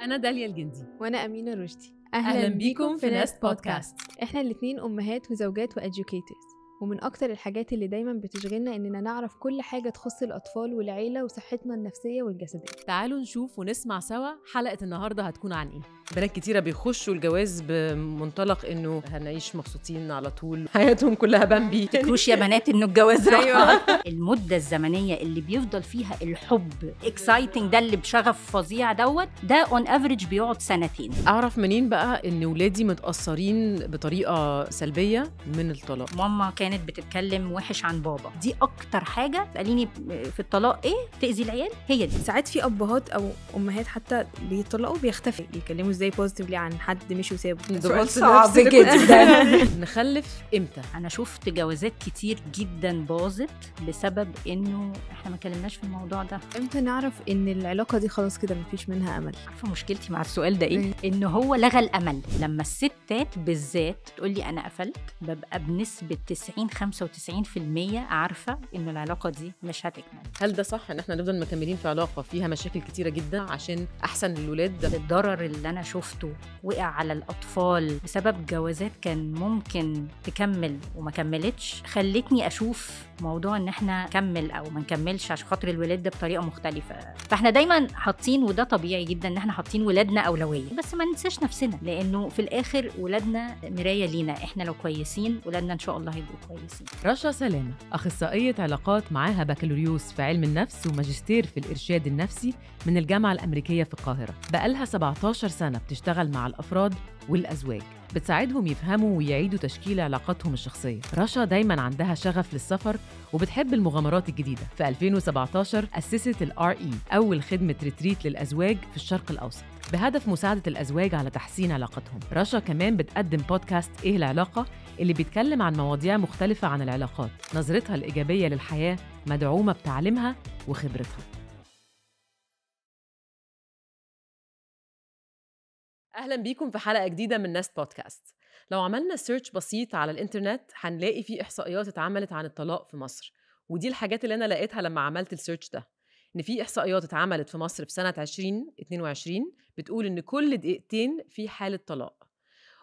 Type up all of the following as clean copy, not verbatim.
أنا داليا الجندي. وأنا أمينة رشدي. أهلا بيكم في نست بودكاست. إحنا الاتنين أمهات وزوجات وإديوكيترز، ومن أكتر الحاجات اللي دايما بتشغلنا إننا نعرف كل حاجة تخص الأطفال والعيلة وصحتنا النفسية والجسدية. تعالوا نشوف ونسمع سوا حلقة النهاردة هتكون عن إيه. بنات كتيرة بيخشوا الجواز بمنطلق إنه هنعيش مبسوطين على طول حياتهم كلها بامبي. تكروش يا بنات إنه الجواز راحة. المدة الزمنية اللي بيفضل فيها الحب اكسايتنج ده اللي بشغف فظيع ده اون افريج بيقعد 2 سنين. أعرف منين بقى إن ولادي متأثرين بطريقة سلبية من الطلاق؟ ماما كانت بتتكلم وحش عن بابا، دي أكتر حاجة تقاليني في الطلاق إيه تأذي العيال هي دي. ساعات في أبهات أو أمهات حتى بيطلقوا بيختفي يكلموا ازاي بوزيتيفلي عن حد مش وسابه. سؤال صعب جدا. نخلف إمتى؟ أنا شفت جوازات كتير جدا باظت بسبب إنه إحنا ما كلمناش في الموضوع ده. إمتى نعرف إن العلاقة دي خلاص كده مفيش منها أمل؟ عارفة مشكلتي مع السؤال ده إيه؟ إنه هو لغى الأمل. لما الستات بالذات تقولي أنا قفلت، ببقى بنسبة 90-95% عارفة إنه العلاقة دي مش هتكمل. هل ده صح إن إحنا نفضل مكملين في علاقة فيها مشاكل كتيرة جدا عشان أحسن للولاد؟ الضرر اللي أنا شفته وقع على الأطفال بسبب جوازات كان ممكن تكمل وما كملتش، خلتني أشوف موضوع إن إحنا نكمل أو ما نكملش عشان خاطر الولاد ده بطريقة مختلفة. فإحنا دايما حاطين، وده طبيعي جدا إن إحنا حاطين ولادنا أولوية، بس ما ننساش نفسنا، لأنه في الآخر ولادنا مراية لينا. إحنا لو كويسين ولادنا إن شاء الله هيبقوا كويسين. رشا سلامة أخصائية علاقات، معاها بكالوريوس في علم النفس وماجستير في الإرشاد النفسي من الجامعة الأمريكية في القاهرة. بقالها 17 سنة بتشتغل مع الأفراد والأزواج، بتساعدهم يفهموا ويعيدوا تشكيل علاقاتهم الشخصية. رشا دايماً عندها شغف للسفر وبتحب المغامرات الجديدة. في 2017 أسست الRE، أول خدمة ريتريت للأزواج في الشرق الأوسط، بهدف مساعدة الأزواج على تحسين علاقتهم. رشا كمان بتقدم بودكاست إيه العلاقة، اللي بيتكلم عن مواضيع مختلفة عن العلاقات. نظرتها الإيجابية للحياة مدعومة بتعليمها وخبرتها. أهلا بيكم في حلقة جديدة من نست بودكاست. لو عملنا سيرش بسيط على الإنترنت هنلاقي فيه إحصائيات اتعملت عن الطلاق في مصر، ودي الحاجات اللي أنا لقيتها لما عملت السيرش ده، إن في إحصائيات اتعملت في مصر في سنة 2022 بتقول إن كل دقيقتين في حالة طلاق.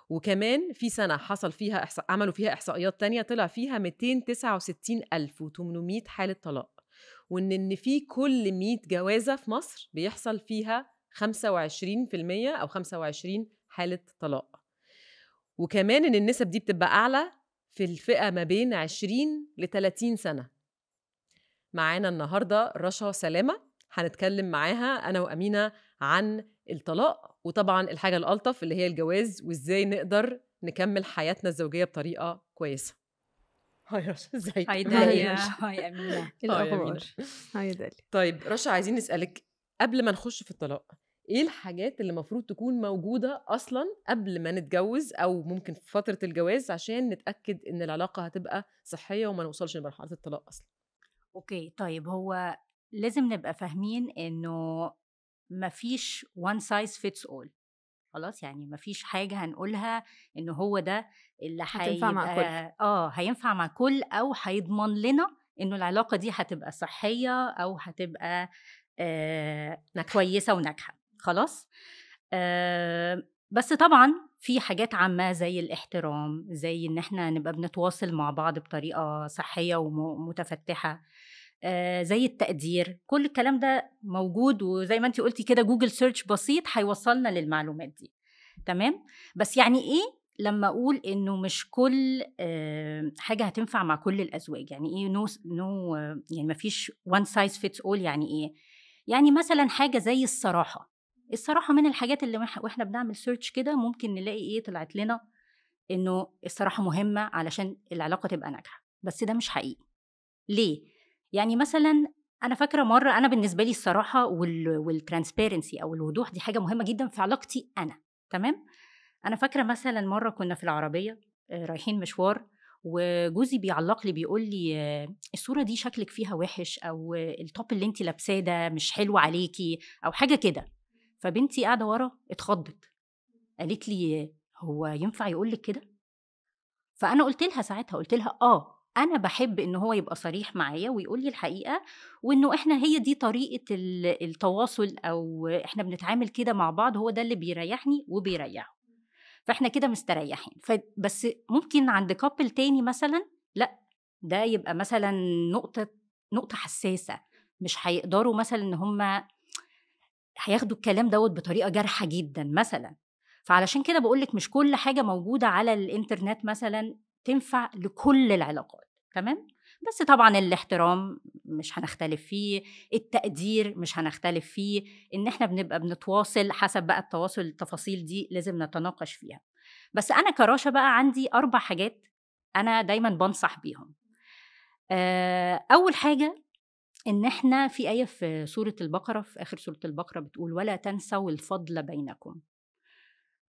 وكمان في سنة حصل فيها عملوا فيها إحصائيات تانية طلع فيها 269,800 حالة طلاق، وإن في كل 100 جوازة في مصر بيحصل فيها 25% أو 25 حالة طلاق. وكمان إن النسب دي بتبقى أعلى في الفئة ما بين 20 ل 30 سنة. معانا النهاردة رشا سلامة، هنتكلم معاها أنا وأمينة عن الطلاق، وطبعا الحاجة الألطف اللي هي الجواز، وإزاي نقدر نكمل حياتنا الزوجية بطريقة كويسة. هاي رشا، ازيك؟ هاي داليا. هاي أمينة. الأخبار؟ هاي داليا. طيب رشا، عايزين نسألك قبل ما نخش في الطلاق، ايه الحاجات اللي المفروض تكون موجودة أصلاً قبل ما نتجوز أو ممكن في فترة الجواز عشان نتأكد إن العلاقة هتبقى صحية وما نوصلش لمرحلة الطلاق أصلاً؟ اوكي، طيب هو لازم نبقى فاهمين انه مفيش one size fits all. خلاص، يعني مفيش حاجة هنقولها انه هو ده اللي هتنفع مع كل. هينفع مع كل او هيضمن لنا انه العلاقة دي هتبقى صحية او هتبقى كويسة وناجحة. خلاص. بس طبعا في حاجات عامة زي الاحترام، زي ان احنا نبقى بنتواصل مع بعض بطريقة صحية ومتفتحة، زي التقدير. كل الكلام ده موجود، وزي ما انتي قلتي كده جوجل سيرش بسيط هيوصلنا للمعلومات دي. تمام. بس يعني ايه لما اقول انه مش كل حاجة هتنفع مع كل الازواج؟ يعني ايه نو يعني مفيش one size fits all؟ يعني ايه؟ يعني مثلا حاجة زي الصراحة من الحاجات اللي واحنا بنعمل سيرش كده ممكن نلاقي ايه طلعت لنا انه الصراحة مهمة علشان العلاقة تبقى ناجحة، بس ده مش حقيقي. ليه؟ يعني مثلا انا فاكرة مرة، انا بالنسبة لي الصراحة والترانسبيرنسي او الوضوح دي حاجة مهمة جدا في علاقتي انا. تمام. انا فاكرة مثلا مرة كنا في العربية رايحين مشوار، وجوزي بيعلق لي بيقول لي الصورة دي شكلك فيها وحش، او التوب اللي انتي لابساه ده مش حلو عليكي، او حاجة كده. فبنتي قاعدة ورا اتخضت، قالت لي هو ينفع يقولك كده؟ فأنا قلت لها ساعتها، قلت لها انا بحب ان هو يبقى صريح معايا ويقول لي الحقيقه، وانه احنا هي دي طريقه التواصل، او احنا بنتعامل كده مع بعض، هو ده اللي بيريحني وبيريحه، فاحنا كده مستريحين. بس ممكن عند كابل تاني مثلا لا، ده يبقى مثلا نقطه حساسه، مش هيقدروا مثلا ان هم هياخدوا الكلام دوت بطريقه جارحه جدا مثلا. فعلشان كده بقولك مش كل حاجه موجوده على الانترنت مثلا تنفع لكل العلاقات، تمام؟ بس طبعا الاحترام مش هنختلف فيه، التقدير مش هنختلف فيه، ان احنا بنبقى بنتواصل حسب بقى التواصل، التفاصيل دي لازم نتناقش فيها. بس انا كراشة بقى عندي 4 حاجات انا دايما بنصح بيهم. اول حاجه إن إحنا في آية في سورة البقرة، في آخر سورة البقرة بتقول ولا تنسوا الفضل بينكم.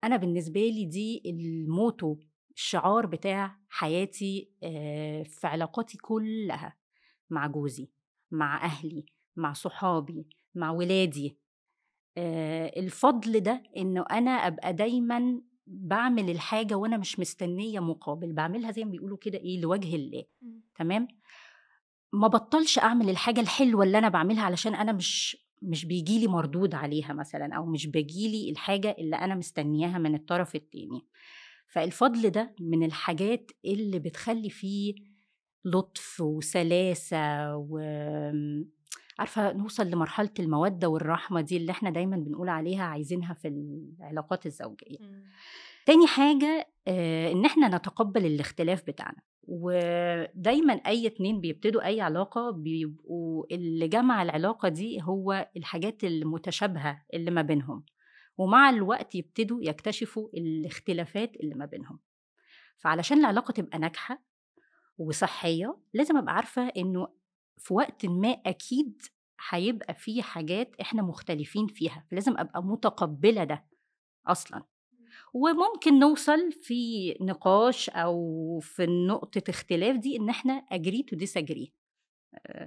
أنا بالنسبة لي دي الموتو، الشعار بتاع حياتي في علاقاتي كلها، مع جوزي، مع أهلي، مع صحابي، مع ولادي. الفضل ده إنه أنا أبقى دايما بعمل الحاجة وأنا مش مستنية مقابل، بعملها زي ما بيقولوا كده إيه، لوجه الله. تمام؟ ما بطلش أعمل الحاجة الحلوة اللي أنا بعملها علشان أنا مش بيجيلي مردود عليها مثلا، أو مش بيجيلي الحاجة اللي أنا مستنياها من الطرف التاني. فالفضل ده من الحاجات اللي بتخلي فيه لطف وسلاسة، وعارفة نوصل لمرحلة المودة والرحمة دي اللي احنا دايما بنقول عليها عايزينها في العلاقات الزوجية. تاني حاجة إن احنا نتقبل الاختلاف بتاعنا، ودايما أي 2 بيبتدوا أي علاقة بيبقوا اللي جمع العلاقة دي هو الحاجات المتشابهة اللي ما بينهم، ومع الوقت يبتدوا يكتشفوا الاختلافات اللي ما بينهم. فعلشان العلاقة تبقى ناجحة وصحية لازم أبقى عارفة إنه في وقت ما أكيد هيبقى فيه حاجات إحنا مختلفين فيها، فلازم أبقى متقبلة ده أصلاً. وممكن نوصل في نقاش أو في نقطة اختلاف دي إن إحنا agree to disagree،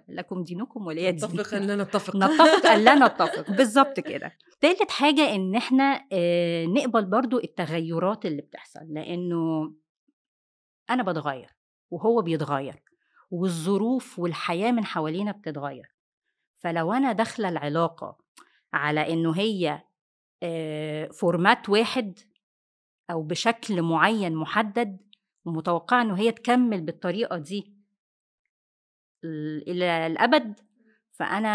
لكم دينكم ولي دين. نتفق أن لا نتفق. نتفق أن لا نتفق، بالظبط كده. تالت حاجة إن إحنا نقبل برضو التغيرات اللي بتحصل، لأنه أنا بتغير وهو بيتغير، والظروف والحياة من حوالينا بتتغير. فلو أنا داخلة العلاقة على إنه هي فورمات واحد أو بشكل معين محدد، ومتوقعة إنه هي تكمل بالطريقة دي إلى الأبد، فأنا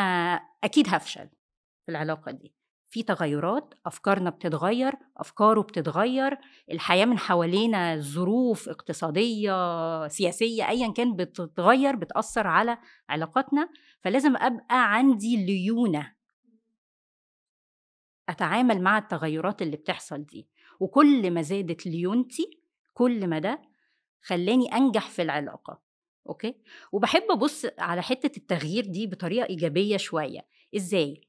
أكيد هفشل في العلاقة دي. في تغيرات، أفكارنا بتتغير، أفكاره بتتغير، الحياة من حوالينا ظروف اقتصادية سياسية أيا كان بتتغير، بتأثر على علاقاتنا. فلازم أبقى عندي ليونة أتعامل مع التغيرات اللي بتحصل دي، وكل ما زادت ليونتي كل ما ده خلاني أنجح في العلاقة. أوكي؟ وبحب أبص على حتة التغيير دي بطريقة إيجابية شوية. إزاي؟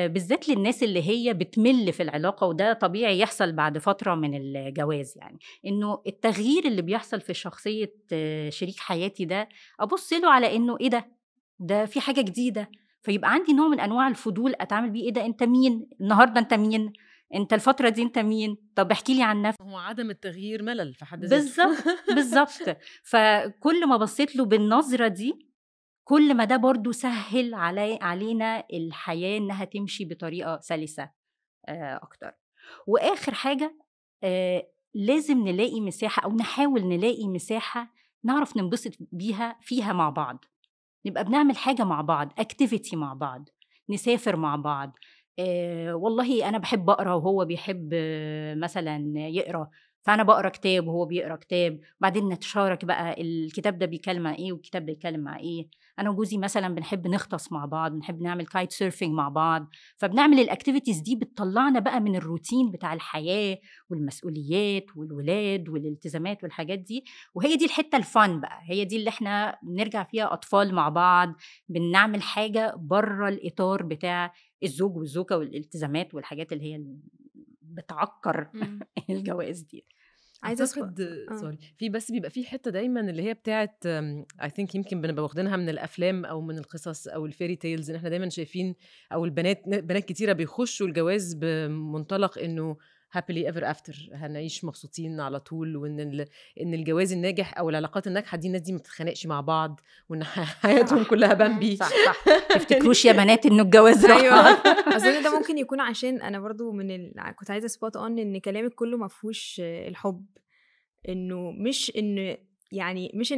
بالذات للناس اللي هي بتمل في العلاقة، وده طبيعي يحصل بعد فترة من الجواز، يعني إنه التغيير اللي بيحصل في شخصية شريك حياتي ده أبص له على إنه إيه ده في حاجة جديدة، فيبقى عندي نوع من أنواع الفضول أتعامل بيه. إيه ده؟ أنت مين النهاردة؟ أنت مين؟ أنت الفترة دي أنت مين؟ طب احكي لي عن نفسك. هو عدم التغيير ملل في حد ذاته. بالظبط. فكل ما بصيت له بالنظرة دي كل ما ده برضو سهل علينا الحياة إنها تمشي بطريقة سلسة أكتر. وآخر حاجة لازم نلاقي مساحة، أو نحاول نلاقي مساحة نعرف ننبسط بيها فيها مع بعض، نبقى بنعمل حاجة مع بعض، activity مع بعض، نسافر مع بعض. والله أنا بحب أقرأ وهو بيحب مثلا يقرأ، فأنا بقرأ كتاب وهو بيقرأ كتاب، بعدين نتشارك بقى الكتاب ده بيتكلم عن إيه والكتاب ده بيتكلم عن إيه. أنا وجوزي مثلا بنحب نغطس مع بعض، بنحب نعمل كايت سيرفينج مع بعض، فبنعمل الأكتيفيتيز دي بتطلعنا بقى من الروتين بتاع الحياة والمسؤوليات والولاد والالتزامات والحاجات دي. وهي دي الحتة الفن بقى، هي دي اللي احنا بنرجع فيها أطفال مع بعض، بنعمل حاجة بره الإطار بتاع الزوج والزوجة والالتزامات والحاجات اللي هي بتعكر الجواز دي. عايزة اعتقد سوري في بس بيبقى في حته دايما اللي هي بتاعت اي ثينك يمكن بنبقى واخدينها من الافلام او من القصص او الفيري تيلز، ان احنا دايما شايفين او بنات كتيره بيخشوا الجواز بمنطلق انه happily ever after، هنعيش مبسوطين على طول، وان ان الجواز الناجح او العلاقات الناجحه دي الناس دي ما بتتخانقش مع بعض، وان حياتهم كلها بامبي. صح تفتكروش يا بنات انه الجواز ايوه اظن ده ممكن يكون عشان انا برضو كنت عايزه سبوت اون ان كلامك كله ما فيهوش الحب، انه مش ان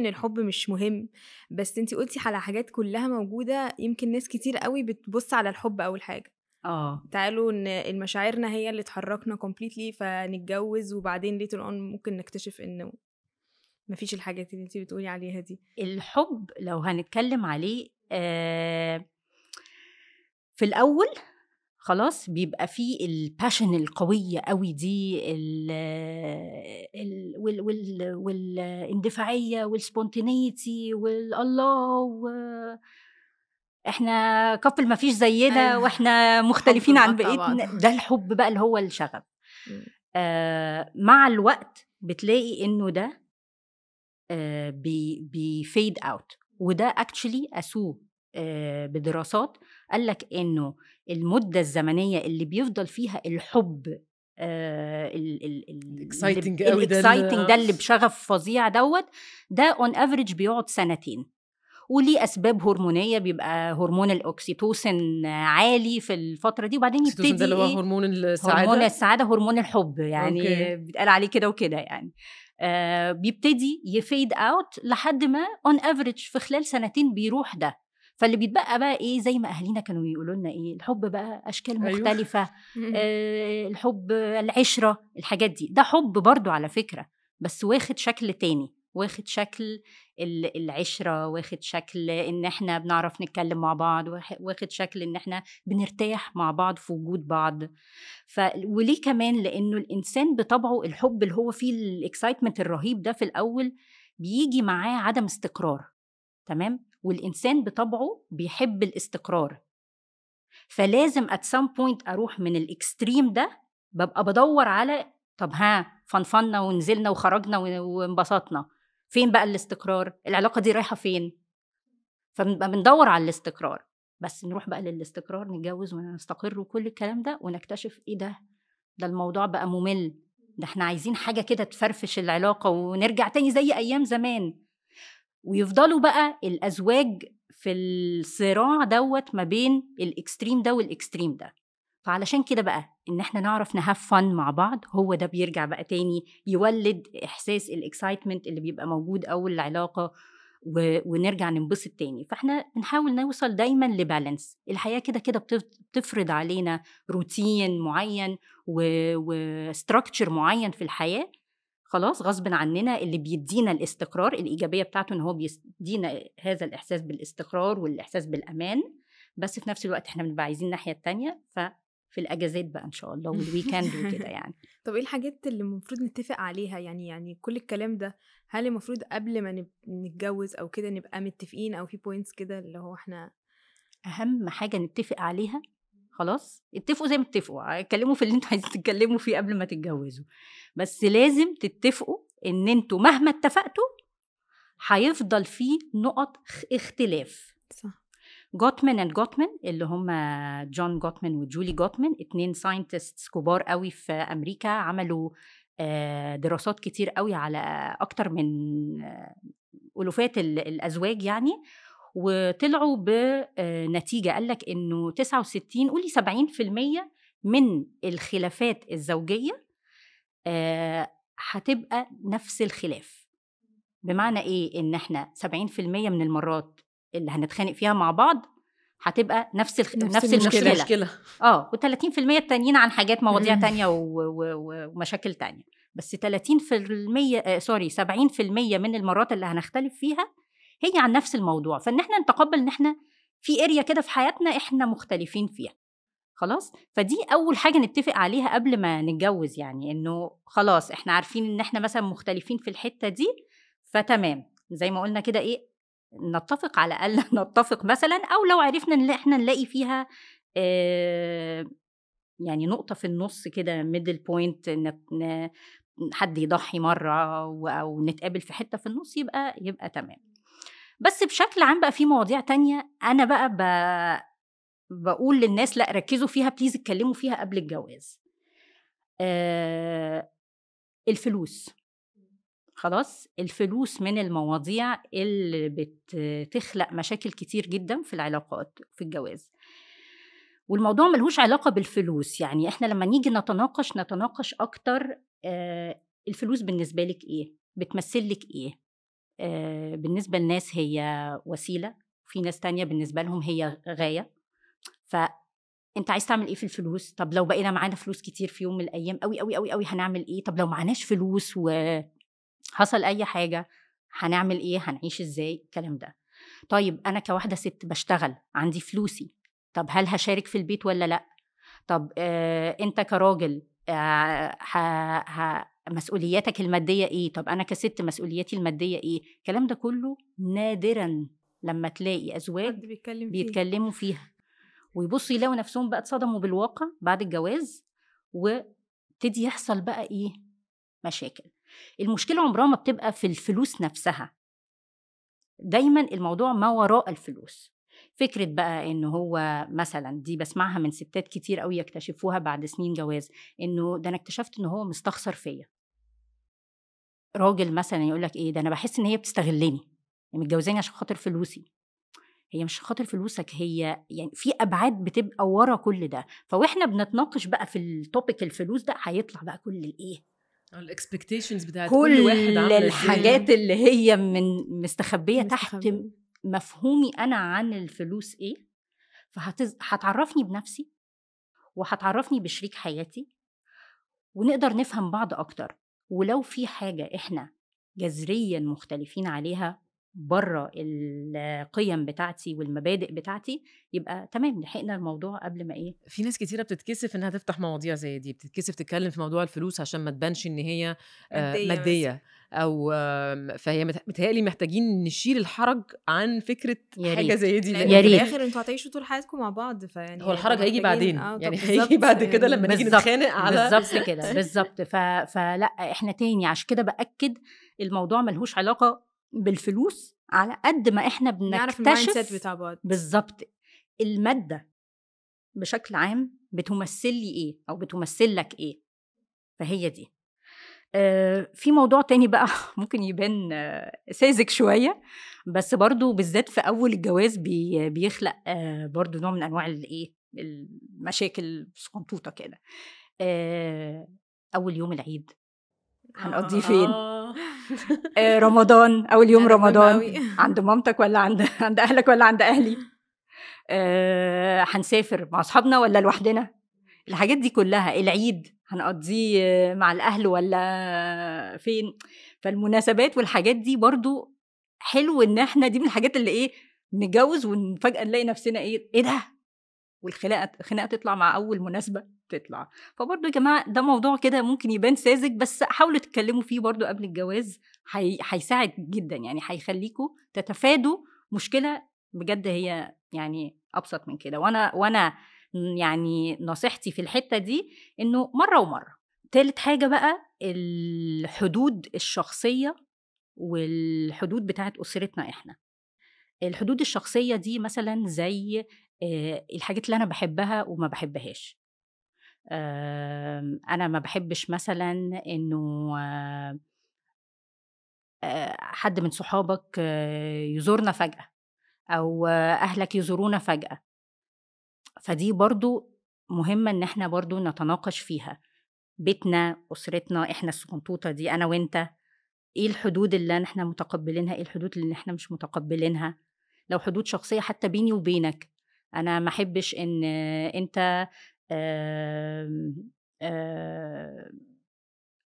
الحب مش مهم، بس انتي قلتي على حاجات كلها موجوده، يمكن ناس كتير قوي بتبص على الحب اول حاجه. تعالوا ان المشاعرنا هي اللي تحركنا completely فنتجوز، وبعدين later on ممكن نكتشف انه مفيش الحاجات اللي انتي بتقولي عليها دي. الحب لو هنتكلم عليه في الأول خلاص بيبقى فيه الباشن القوية قوي دي، والاندفاعية والسبونتينيتي والله احنا كابل ما فيش زينا، أيوة. واحنا مختلفين عن بقيتنا. ده الحب بقى اللي هو الشغف. مع الوقت بتلاقي انه ده بيفيد اوت، وده اكشلي قاسوه بدراسات. قالك انه المدة الزمنية اللي بيفضل فيها الحب الاكسايتنج ده اللي بشغف فظيع ده on average بيقعد 2 سنين، وليه أسباب هرمونية. بيبقى هرمون الأكسيتوسين عالي في الفترة دي، وبعدين يبتدي ده اللي هو هرمون السعادة. هرمون السعادة، هرمون الحب يعني بيتقال عليه كده وكده يعني. بيبتدي يفيد اوت لحد ما on average في خلال 2 سنين بيروح ده. فاللي بيتبقى بقى ايه، زي ما اهالينا كانوا يقولوا لنا ايه، الحب بقى اشكال مختلفة. الحب، العشرة، الحاجات دي، ده حب برضو على فكرة، بس واخد شكل تاني، واخد شكل العشرة، واخد شكل ان احنا بنعرف نتكلم مع بعض، واخد شكل ان احنا بنرتاح مع بعض في وجود بعض. وليه كمان؟ لانه الانسان بطبعه الحب اللي هو فيه الاكسايتمنت الرهيب ده في الاول بيجي معاه عدم استقرار، تمام؟ والانسان بطبعه بيحب الاستقرار، فلازم at some point اروح من الاكستريم ده، ببقى بدور على طب فنفنا ونزلنا وخرجنا وانبسطنا، فين بقى الاستقرار؟ العلاقة دي رايحة فين؟ فبنبقى بندور على الاستقرار، بس نروح بقى للاستقرار، نتجوز ونستقر وكل الكلام ده، ونكتشف ايه ده الموضوع بقى ممل، ده احنا عايزين حاجة كده تفرفش العلاقة ونرجع تاني زي أيام زمان. ويفضلوا بقى الأزواج في الصراع ما بين الإكستريم ده والإكستريم ده. فعلشان كده بقى إن احنا نعرف نهاف فن مع بعض، هو ده بيرجع بقى تاني يولد إحساس الإكسايتمنت اللي بيبقى موجود أول العلاقة، ونرجع ننبسط تاني. فاحنا بنحاول نوصل دايما لبالانس. الحياة كده بتفرض علينا روتين معين وستراكتشر معين في الحياة، خلاص غصب عننا، اللي بيدينا الاستقرار. الإيجابية بتاعته إن هو بيدينا هذا الإحساس بالاستقرار والإحساس بالأمان، بس في نفس الوقت احنا بنبقى عايزين الناحية التانية. في الأجازات بقى إن شاء الله والويكند وكده يعني. طب إيه الحاجات اللي المفروض نتفق عليها؟ يعني كل الكلام ده هل المفروض قبل ما نتجوز أو كده نبقى متفقين، أو في بوينتس كده اللي هو احنا أهم حاجة نتفق عليها؟ خلاص اتفقوا زي ما اتفقوا، اتكلموا في اللي انتوا عايزين تتكلموا فيه قبل ما تتجوزوا، بس لازم تتفقوا ان انتوا مهما اتفقتوا هيفضل فيه نقط اختلاف. صح. جوتمان اللي هم جون جوتمان وجولي جوتمان، 2 ساينتستس كبار قوي في أمريكا، عملوا دراسات كتير قوي على أكتر من ألوفات الأزواج يعني، وطلعوا بنتيجة قالك إنه 69 قولي 70% من الخلافات الزوجية هتبقى نفس الخلاف. بمعنى إيه؟ إن إحنا 70% من المرات اللي هنتخانق فيها مع بعض هتبقى نفس المشكلة. و30% التانيين عن حاجات مواضيع تانية ومشاكل تانية، بس 70% من المرات اللي هنختلف فيها هي عن نفس الموضوع. فإن احنا نتقبل إن احنا في اريا كده في حياتنا احنا مختلفين فيها، خلاص. فدي أول حاجة نتفق عليها قبل ما نتجوز، يعني إنه خلاص احنا عارفين إن احنا مثلا مختلفين في الحتة دي، فتمام زي ما قلنا كده ايه، نتفق على الأقل نتفق مثلا، أو لو عرفنا إن احنا نلاقي فيها يعني نقطة في النص كده ميدل بوينت، حد يضحي مرة أو نتقابل في حتة في النص، يبقى تمام. بس بشكل عام بقى في مواضيع تانية أنا بقى بقول للناس لا ركزوا فيها بليز، اتكلموا فيها قبل الجواز. الفلوس. خلاص، الفلوس من المواضيع اللي بتخلق مشاكل كتير جدا في العلاقات في الجواز. والموضوع ملهوش علاقة بالفلوس، يعني احنا لما نيجي نتناقش اكتر الفلوس بالنسبة لك ايه، بتمثل لك ايه. بالنسبة للناس هي وسيلة، في ناس تانية بالنسبة لهم هي غاية. فانت عايز تعمل ايه في الفلوس؟ طب لو بقينا معانا فلوس كتير في يوم من الايام قوي قوي قوي قوي هنعمل ايه؟ طب لو معناش فلوس وحصل اي حاجة هنعمل ايه؟ هنعيش ازاي؟ الكلام ده. طيب انا كواحدة ست بشتغل عندي فلوسي، طب هل هشارك في البيت ولا لا؟ طب انت كراجل مسؤولياتك المادية ايه؟ طب انا كست مسؤولياتي المادية ايه؟ الكلام ده كله نادرا لما تلاقي ازواج بيتكلموا فيها ويبصوا يلاقوا نفسهم بقى اتصدموا بالواقع بعد الجواز، وتدي يحصل بقى ايه؟ مشاكل. المشكلة عمرها ما بتبقى في الفلوس نفسها، دايما الموضوع ما وراء الفلوس. فكرة بقى انه هو مثلا، دي بسمعها من ستات كتير قوي يكتشفوها بعد سنين جواز، انه ده انا اكتشفت انه هو مستخسر فيا. راجل مثلا يقولك ايه ده، انا بحس ان هي بتستغلني، متجوزاني عشان خاطر فلوسي. هي مش خاطر فلوسك، هي يعني في ابعاد بتبقى ورا كل ده. فواحنا بنتناقش بقى في التوبيك الفلوس ده هيطلع بقى كل الايه، الاكسبكتيشنز بتاعت كل واحد عامله ازاي، الحاجات اللي هي من مستخبيه تحت مفهومي انا عن الفلوس ايه. فهتعرفني بنفسي وهتعرفني بشريك حياتي، ونقدر نفهم بعض اكتر. ولو في حاجه احنا جذريا مختلفين عليها بره القيم بتاعتي والمبادئ بتاعتي، يبقى تمام، لحقنا الموضوع قبل ما ايه. في ناس كتيرة بتتكسف انها تفتح مواضيع زي دي، بتتكسف تتكلم في موضوع الفلوس عشان ما تبانش ان هي مادية او فهي متهيألي محتاجين نشيل الحرج عن فكرة حاجة زي دي، لان في الاخر انتوا هتعيشوا طول حياتكم مع بعض، فيعني هو الحرج هيجي بعدين، يعني هيجي بعد كده لما نيجي نتخانق على بالظبط كده بالظبط. فلا احنا تاني عشان كده بأكد الموضوع ملهوش علاقة بالفلوس على قد ما احنا بنكتشف بالظبط المادة بشكل عام بتمثل لي ايه او بتمثل لك ايه. فهي دي. في موضوع تاني بقى ممكن يبان ساذج شوية، بس برضو بالذات في أول الجواز بيخلق برضو نوع من أنواع الايه، المشاكل صغنطوطة كده. أول يوم العيد هنقضيه فين؟ رمضان، أول يوم رمضان عند مامتك ولا عند أهلك ولا عند أهلي؟ هنسافر مع أصحابنا ولا لوحدنا؟ الحاجات دي كلها. العيد هنقضيه مع الأهل ولا فين؟ فالمناسبات والحاجات دي برضو حلو إن احنا دي من الحاجات اللي ايه، نتجوز ونفجأة نلاقي نفسنا ايه ده، والخناقة تطلع مع أول مناسبة تطلع. فبرضو يا جماعة ده موضوع كده ممكن يبان ساذج، بس حاولوا تتكلموا فيه برضو قبل الجواز، هيساعد جدا، يعني هيخليكوا تتفادوا مشكلة بجد هي يعني أبسط من كده. وأنا يعني نصيحتي في الحتة دي إنه مرة ومرة. تالت حاجة بقى الحدود الشخصية والحدود بتاعت أسرتنا إحنا. الحدود الشخصية دي مثلا زي الحاجات اللي أنا بحبها وما بحبهاش. أنا ما بحبش مثلا إنه حد من صحابك يزورنا فجأة، أو أهلك يزورونا فجأة. فدي برضو مهمة إن احنا برضو نتناقش فيها. بيتنا، أسرتنا، احنا الصغنطوطة دي أنا وإنت، إيه الحدود اللي احنا متقبلينها، إيه الحدود اللي احنا مش متقبلينها. لو حدود شخصية حتى بيني وبينك، أنا ما أحبش إن أنت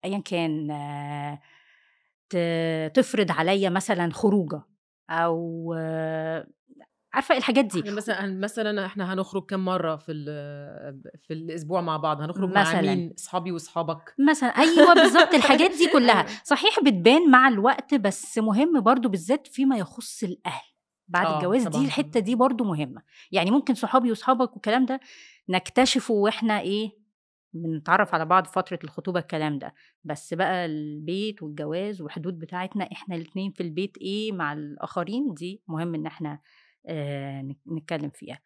أيا كان تفرض عليا مثلا خروجة، أو عارفة الحاجات دي. مثلا احنا هنخرج كم مرة في الأسبوع مع بعض، هنخرج مع مين؟ أصحابي وأصحابك مثلا. أيوة بالظبط، الحاجات دي كلها صحيح بتبان مع الوقت، بس مهم برضو بالذات فيما يخص الأهل بعد الجواز. دي الحتة دي برضو مهمة. يعني ممكن صحابي وصحابك والكلام ده نكتشفه واحنا ايه بنتعرف على بعض فترة الخطوبة الكلام ده، بس بقى البيت والجواز والحدود بتاعتنا احنا الاثنين في البيت ايه مع الآخرين، دي مهم ان احنا نتكلم فيها.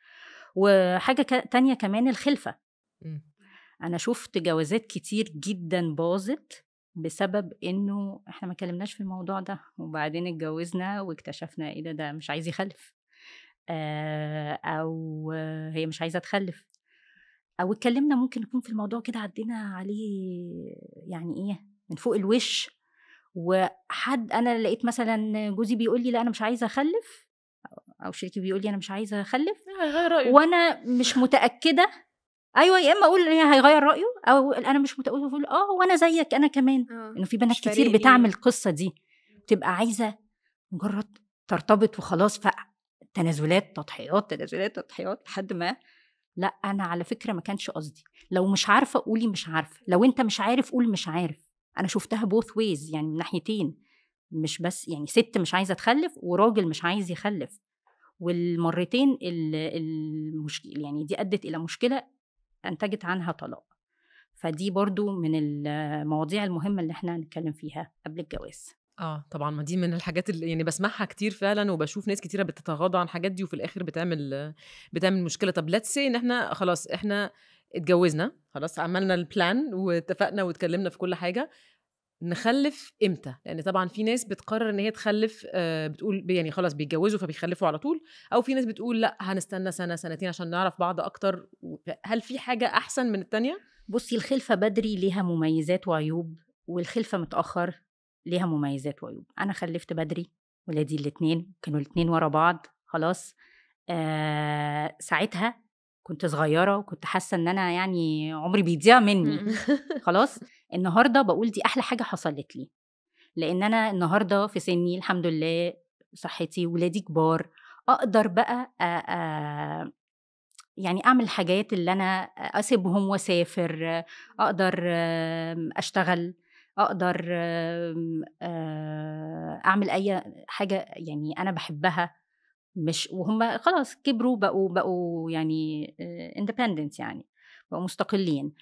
وحاجة تانية كمان الخلفة. انا شفت جوازات كتير جدا باظت بسبب انه احنا ما كلمناش في الموضوع ده، وبعدين اتجوزنا واكتشفنا ايه ده مش عايز يخلف، او هي مش عايزه تخلف، او اتكلمنا ممكن يكون في الموضوع كده عدينا عليه يعني ايه من فوق الوش، وحد انا لقيت مثلا جوزي بيقول لي لا انا مش عايزه اخلف، او شريكي بيقول لي انا مش عايزه اخلف، هيغير رأيه. وانا مش متاكده. ايوه، يا اما اقول هيغير رايه، او انا مش متاكده اقول وانا زيك انا كمان. انه في بنات كتير بتعمل القصه دي، بتبقى عايزه مجرد ترتبط وخلاص، تنازلات تضحيات تنازلات تضحيات لحد ما. لا انا على فكره ما كانش قصدي، لو مش عارفه قولي مش عارفه، لو انت مش عارف قول مش عارف. انا شفتها both ways يعني من ناحيتين، مش بس يعني ست مش عايزه تخلف وراجل مش عايز يخلف، والمرتين المشكله يعني دي ادت الى مشكله انتجت عنها طلاق. فدي برضو من المواضيع المهمه اللي احنا هنتكلم فيها قبل الجواز. طبعا، ما دي من الحاجات اللي يعني بسمعها كتير فعلا، وبشوف ناس كتيره بتتغاضى عن الحاجات دي وفي الاخر بتعمل مشكله. طب ليتس سي ان احنا خلاص احنا اتجوزنا، خلاص عملنا البلان واتفقنا واتكلمنا في كل حاجه، نخلف امتى؟ لان طبعا في ناس بتقرر ان هي تخلف، بتقول يعني خلاص بيتجوزوا فبيخلفوا على طول، او في ناس بتقول لا هنستنى سنه سنتين عشان نعرف بعض اكتر. هل في حاجه احسن من التانية؟ بصي، الخلفه بدري ليها مميزات وعيوب، والخلفه متاخر ليها مميزات وعيوب. انا خلفت بدري، ولادي الاثنين كانوا الاثنين ورا بعض خلاص. ساعتها كنت صغيره وكنت حاسه ان انا يعني عمري بيضيع مني خلاص. النهارده بقول دي احلى حاجه حصلت لي، لان انا النهارده في سني الحمد لله، صحتي، ولادي كبار، اقدر بقى يعني اعمل حاجات اللي انا اسيبهم واسافر، اقدر اشتغل، اقدر اعمل اي حاجه يعني انا بحبها، مش وهم خلاص كبروا بقوا يعني independent، يعني بقوا مستقلين.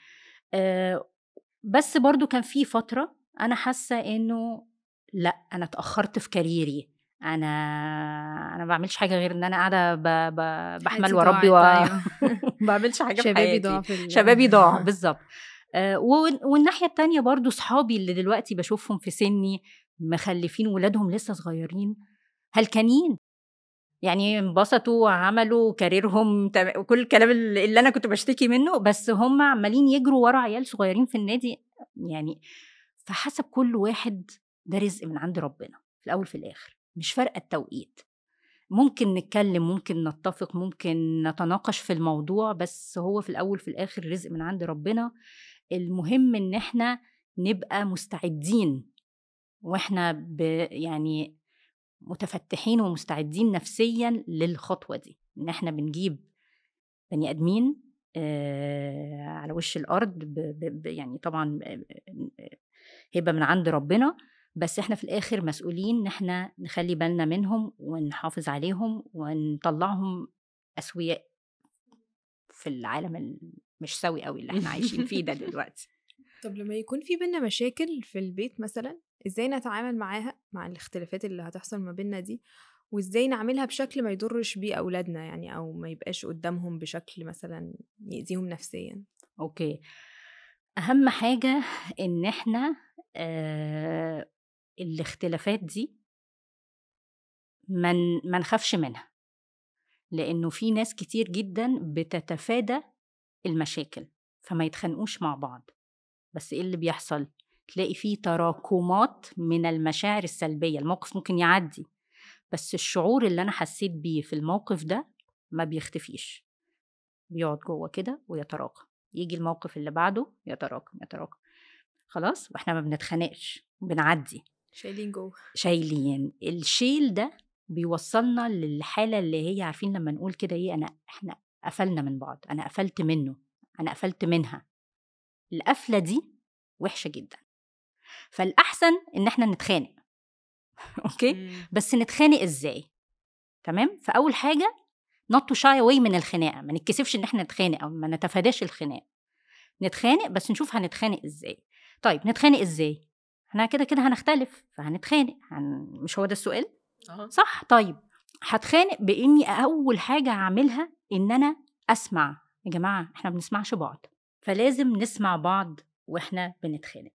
بس برضو كان في فترة أنا حاسة إنه لا، أنا اتأخرت في كاريري، أنا ما بعملش حاجة غير إن أنا قاعدة بحمل وربي بعملش حاجة في حياتي. شبابي ضاع بالظبط. والناحية التانية برضو صحابي اللي دلوقتي بشوفهم في سني مخلفين ولادهم لسه صغيرين هلكانين، يعني انبسطوا وعملوا كاريرهم وكل الكلام اللي انا كنت بشتكي منه، بس هم عمالين يجروا ورا عيال صغيرين في النادي. يعني فحسب كل واحد، ده رزق من عند ربنا في الاول في الاخر، مش فارقه التوقيت. ممكن نتكلم، ممكن نتفق، ممكن نتناقش في الموضوع، بس هو في الاول في الاخر رزق من عند ربنا. المهم ان احنا نبقى مستعدين، واحنا يعني متفتحين ومستعدين نفسيا للخطوة دي، ان احنا بنجيب بني ادمين على وش الارض يعني طبعا هيبقى من عند ربنا، بس احنا في الاخر مسؤولين ان احنا نخلي بالنا منهم ونحافظ عليهم ونطلعهم اسوياء في العالم مش سوي قوي اللي احنا عايشين فيه ده دلوقتي. طب لما يكون في بينا مشاكل في البيت مثلا، ازاي نتعامل معاها، مع الاختلافات اللي هتحصل ما بيننا دي، وازاي نعملها بشكل ما يضرش بيه اولادنا يعني، او ما يبقاش قدامهم بشكل مثلا يأذيهم نفسيا؟ اوكي، اهم حاجة ان احنا الاختلافات دي ما نخافش منها، لانه في ناس كتير جدا بتتفادى المشاكل فما يتخانقوش مع بعض، بس ايه اللي بيحصل؟ تلاقي فيه تراكمات من المشاعر السلبية. الموقف ممكن يعدي، بس الشعور اللي أنا حسيت بيه في الموقف ده ما بيختفيش، بيقعد جوه كده ويتراكم، يجي الموقف اللي بعده يتراكم خلاص، واحنا ما بنتخانقش، بنعدي شايلين جوه. شايلين. الشيل ده بيوصلنا للحالة اللي هي عارفين لما نقول كده ايه، احنا قفلنا من بعض، انا قفلت منه، انا قفلت منها. القفلة دي وحشة جدا، فالأحسن إن احنا نتخانق أوكي؟ بس نتخانق إزاي؟ تمام؟ فأول حاجة not to shy away من الخناقة، ما نتكسفش إن احنا نتخانق أو ما نتفاداش الخناق، نتخانق بس نشوف هنتخانق إزاي. طيب نتخانق إزاي؟ احنا كده كده هنختلف فهنتخانق، مش هو ده السؤال؟ صح؟ طيب هتخانق بإني أول حاجة هعملها إن أنا أسمع. يا جماعة احنا بنسمعش بعض، فلازم نسمع بعض واحنا بنتخانق.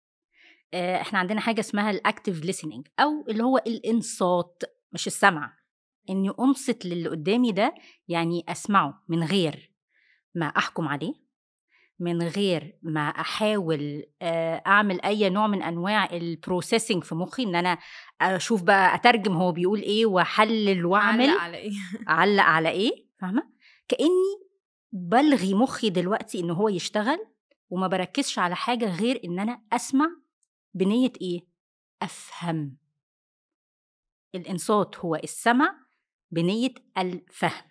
احنا عندنا حاجة اسمها الاكتيف listening او اللي هو الانصات، مش السمع. اني انصت للي قدامي ده يعني اسمعه من غير ما احكم عليه، من غير ما احاول اعمل اي نوع من انواع البروسيسنج في مخي، ان انا اشوف بقى اترجم هو بيقول ايه واحلل واعمل علق على ايه علق على ايه، فاهمه؟ كاني بلغي مخي دلوقتي ان هو يشتغل، وما بركزش على حاجه غير ان انا اسمع بنيه ايه؟ افهم. الانصات هو السمع بنيه الفهم،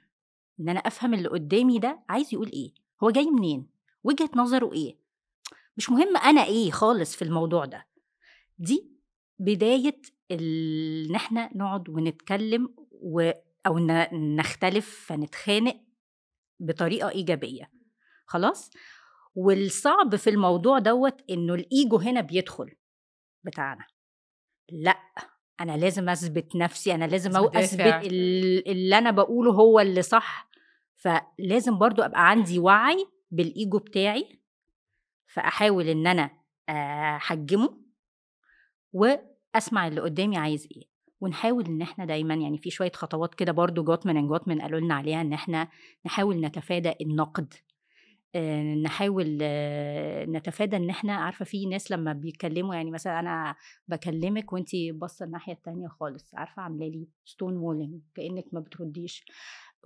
ان انا افهم اللي قدامي ده عايز يقول ايه، هو جاي منين، وجهه نظره ايه، مش مهم انا ايه خالص في الموضوع ده. دي بدايه ان احنا نقعد ونتكلم او نختلف فنتخانق بطريقه ايجابيه. خلاص. والصعب في الموضوع دوت انه الايجو هنا بيدخل بتاعنا، لا انا لازم اثبت نفسي، انا لازم اثبت اللي انا بقوله هو اللي صح. فلازم برضو ابقى عندي وعي بالايجو بتاعي، فاحاول ان انا احجمه واسمع اللي قدامي عايز ايه. ونحاول ان احنا دايما يعني في شويه خطوات كده برضو جوتمان قالوا لنا عليها، ان احنا نحاول نتفادى النقد، نحاول نتفادى ان احنا عارفه في ناس لما بيتكلموا، يعني مثلا انا بكلمك وانتي باصه الناحيه التانية خالص، عارفه عامله لي ستون وولينج كانك ما بترديش.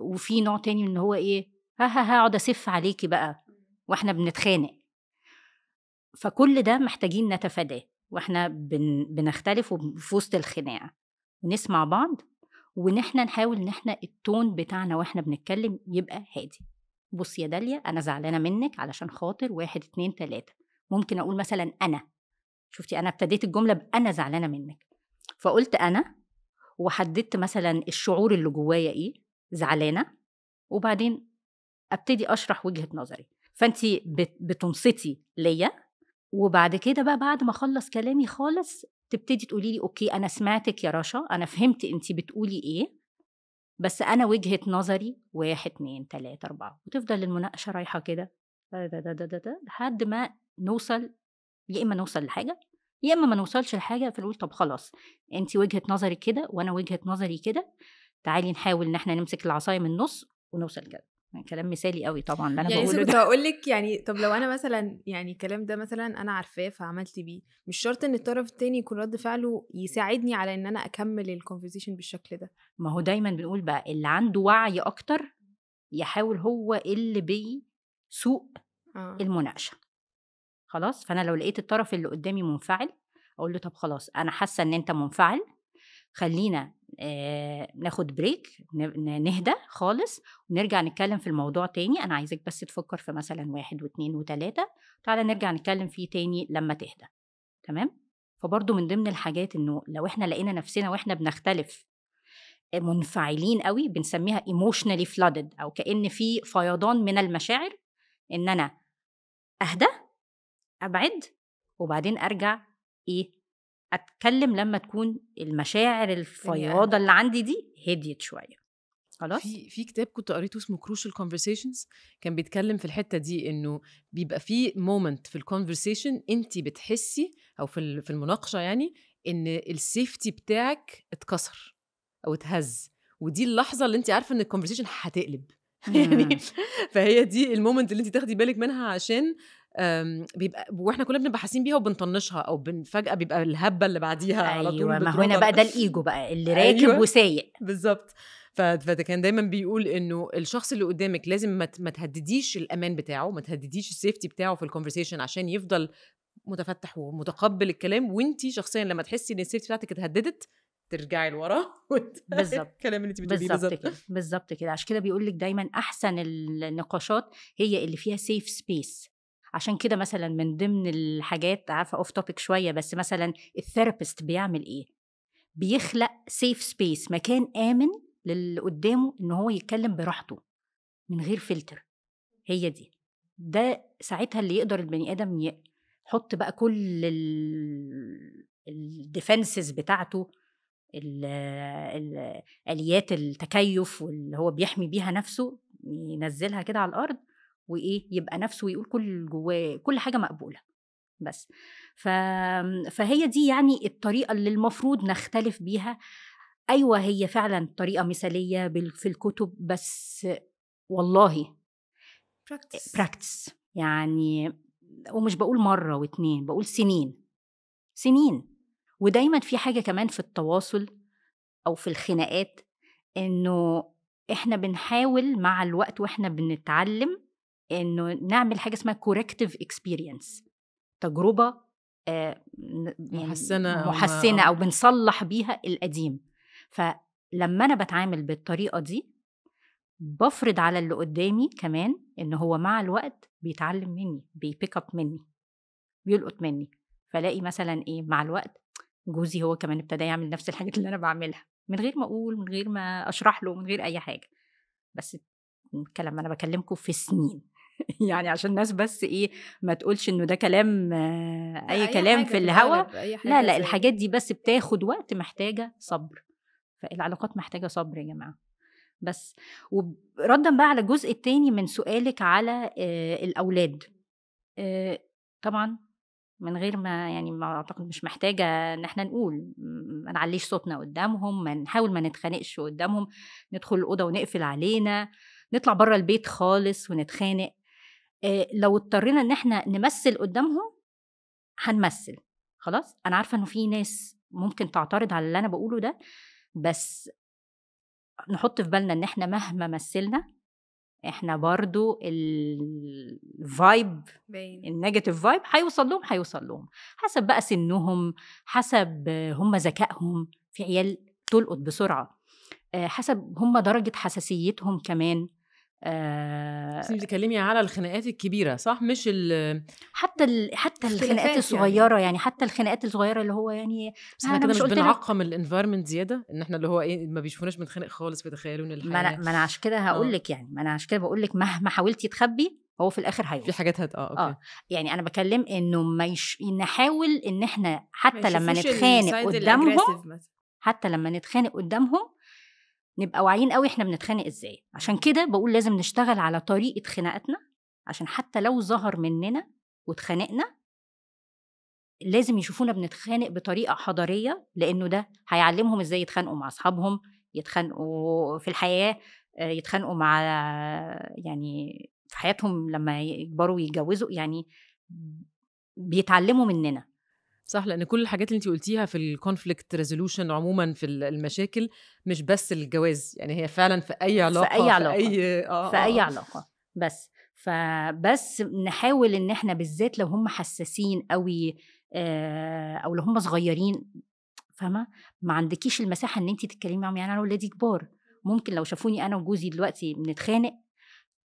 وفي نوع تاني ان هو ايه، هقعد اسف عليكي بقى واحنا بنتخانق. فكل ده محتاجين نتفاداه واحنا بنختلف وفي وسط الخناقه، ونسمع بعض، وان احنا نحاول ان احنا التون بتاعنا واحنا بنتكلم يبقى هادي. بص يا داليا، انا زعلانه منك علشان خاطر 1 2 3. ممكن اقول مثلا انا، شفتي انا ابتديت الجمله بانا زعلانه منك، فقلت انا وحددت مثلا الشعور اللي جوايا ايه، زعلانه، وبعدين ابتدي اشرح وجهه نظري. فانتي بتنصتي ليا، وبعد كده بقى بعد ما اخلص كلامي خالص تبتدي تقولي لي اوكي انا سمعتك يا رشا، انا فهمت انتي بتقولي ايه، بس انا وجهة نظري 1 2 3 4. وتفضل المناقشة رايحة كده لحد ما نوصل، يا اما نوصل لحاجة يا اما ما نوصلش لحاجة، فنقول طب خلاص انتي وجهة نظرك كده وانا وجهة نظري كده، تعالي نحاول ان احنا نمسك العصاية من النص ونوصل كده. يعني كلام مثالي قوي طبعا اللي انا يعني بقوله كنت ده. هقول لك، يعني طب لو انا مثلا يعني الكلام ده مثلا انا عارفاه فعملت بيه، مش شرط ان الطرف التاني يكون رد فعله يساعدني على ان انا اكمل الكونفرزيشن بالشكل ده. ما هو دايما بنقول بقى اللي عنده وعي اكتر يحاول هو اللي بيسوق المناقشة. خلاص. فانا لو لقيت الطرف اللي قدامي منفعل اقول له طب خلاص انا حاسه ان انت منفعل، خلينا ناخد بريك، نهدى خالص ونرجع نتكلم في الموضوع تاني. انا عايزك بس تفكر في مثلا 1 و2 و3، تعالى نرجع نتكلم فيه تاني لما تهدى. تمام. فبرضو من ضمن الحاجات انه لو احنا لقينا نفسنا واحنا بنختلف منفعلين قوي، بنسميها emotionally flooded، او كأن في فيضان من المشاعر، ان انا اهدى، ابعد، وبعدين ارجع ايه، اتكلم لما تكون المشاعر الفياضه اللي عندي دي هديت شويه. خلاص. في كتاب كنت قريته اسمه Crucial Conversations، كان بيتكلم في الحته دي انه بيبقى في مومنت في الكونفرسيشن انت بتحسي او في المناقشه يعني ان السيفتي بتاعك اتكسر او اتهز، ودي اللحظه اللي انت عارفه ان الكونفرسيشن هتقلب يعني فهي دي المومنت اللي انت تاخدي بالك منها، عشان بيبقى واحنا كلنا بنبقى حاسين بيها وبنطنشها، او فجاه بيبقى الهبه اللي بعديها على طول. ايوه، ما هو هنا بقى ده الايجو بقى اللي راكب أيوة. وسايق بالظبط. فده كان دايما بيقول انه الشخص اللي قدامك لازم ما تهدديش الامان بتاعه، ما تهدديش السيفتي بتاعه في الكونفرسيشن عشان يفضل متفتح ومتقبل الكلام. وانتي شخصيا لما تحسي ان السيفتي بتاعتك اتهددت ترجعي لورا بالظبط. الكلام اللي انت بتقوليه بالظبط كده. عشان كده بيقول لك دايما احسن النقاشات هي اللي فيها سيف سبيس. عشان كده مثلا من ضمن الحاجات، عارفه اوف توبيك شويه، بس مثلا الثيرابيست بيعمل ايه؟ بيخلق سيف سبيس، مكان امن للي قدامه ان هو يتكلم براحته من غير فلتر. هي دي، ده ساعتها اللي يقدر البني ادم يحط بقى كل الديفنسز بتاعته، الآليات التكيف واللي هو بيحمي بيها نفسه، ينزلها كده على الأرض وايه يبقى نفسه ويقول كل جواه كل حاجه مقبوله. بس فهي دي يعني الطريقه اللي المفروض نختلف بيها. ايوه هي فعلا طريقه مثاليه في الكتب، بس والله براكتس يعني. ومش بقول مره واتنين، بقول سنين. ودايما في حاجه كمان في التواصل او في الخناقات، انه احنا بنحاول مع الوقت واحنا بنتعلم انه نعمل حاجه اسمها corrective experience، تجربه يعني محسنه او بنصلح بيها القديم. فلما انا بتعامل بالطريقه دي بفرض على اللي قدامي كمان ان هو مع الوقت بيتعلم مني، بيبيك اب مني، بيلقط مني. فلاقي مثلا ايه مع الوقت جوزي هو كمان ابتدى يعمل نفس الحاجات اللي انا بعملها، من غير ما اقول، من غير ما اشرح له، من غير اي حاجه. بس الكلام انا بكلمكم في سنين يعني عشان الناس بس ايه ما تقولش انه ده كلام اي كلام في الهوا. لا الحاجات دي بس بتاخد وقت، محتاجه صبر. فالعلاقات محتاجه صبر يا جماعه. بس وردا بقى على الجزء التاني من سؤالك على الاولاد، طبعا من غير ما يعني ما اعتقد مش محتاجه ان احنا نقول ما نعليش صوتنا قدامهم، ما نحاول ما نتخانقش قدامهم، ندخل الاوضه ونقفل علينا، نطلع بره البيت خالص ونتخانق. لو اضطرينا ان احنا نمثل قدامهم هنمثل خلاص. انا عارفه انه في ناس ممكن تعترض على اللي انا بقوله ده، بس نحط في بالنا ان احنا مهما مثلنا احنا برضو الفايب النيجاتيف فايب هيوصل لهم حسب بقى سنهم، حسب هم ذكائهم. في عيال تلقط بسرعة، حسب هم درجة حساسيتهم كمان. بس انت بتتكلمي على الخناقات الكبيرة صح؟ مش حتى الخناقات الصغيرة يعني حتى الخناقات الصغيرة اللي هو يعني بس احنا كده مش بنعقم الانفايرمنت زيادة، ان احنا اللي هو ايه ما بيشوفوناش بنتخانق خالص بيتخيلوا ان الحياة ما انا عشان كده هقول لك يعني ما انا عشان كده بقول لك مهما حاولتي تخبي هو في الاخر هيوصل. في حاجات اوكي. يعني انا بكلم انه نحاول ان احنا حتى لما نتخانق قدامهم، حتى لما نتخانق قدامهم نبقى واعيين قوي احنا بنتخانق ازاي. عشان كده بقول لازم نشتغل على طريقة خناقتنا، عشان حتى لو ظهر مننا واتخانقنا لازم يشوفونا بنتخانق بطريقة حضارية، لأنه ده هيعلمهم ازاي يتخانقوا مع أصحابهم، يتخانقوا في الحياة، يتخانقوا مع يعني في حياتهم لما يكبروا ويتجوزوا، يعني بيتعلموا مننا. صح، لان كل الحاجات اللي انت قلتيها في الكونفليكت ريزولوشن عموما في المشاكل مش بس الجواز، يعني هي فعلا في اي علاقه في اي علاقه. بس نحاول ان احنا بالذات لو هم حساسين قوي او لو هم صغيرين، فاهمه، ما عندكيش المساحه ان انت تتكلمي معاهم. يعني انا ولادي كبار، ممكن لو شافوني انا وجوزي دلوقتي بنتخانق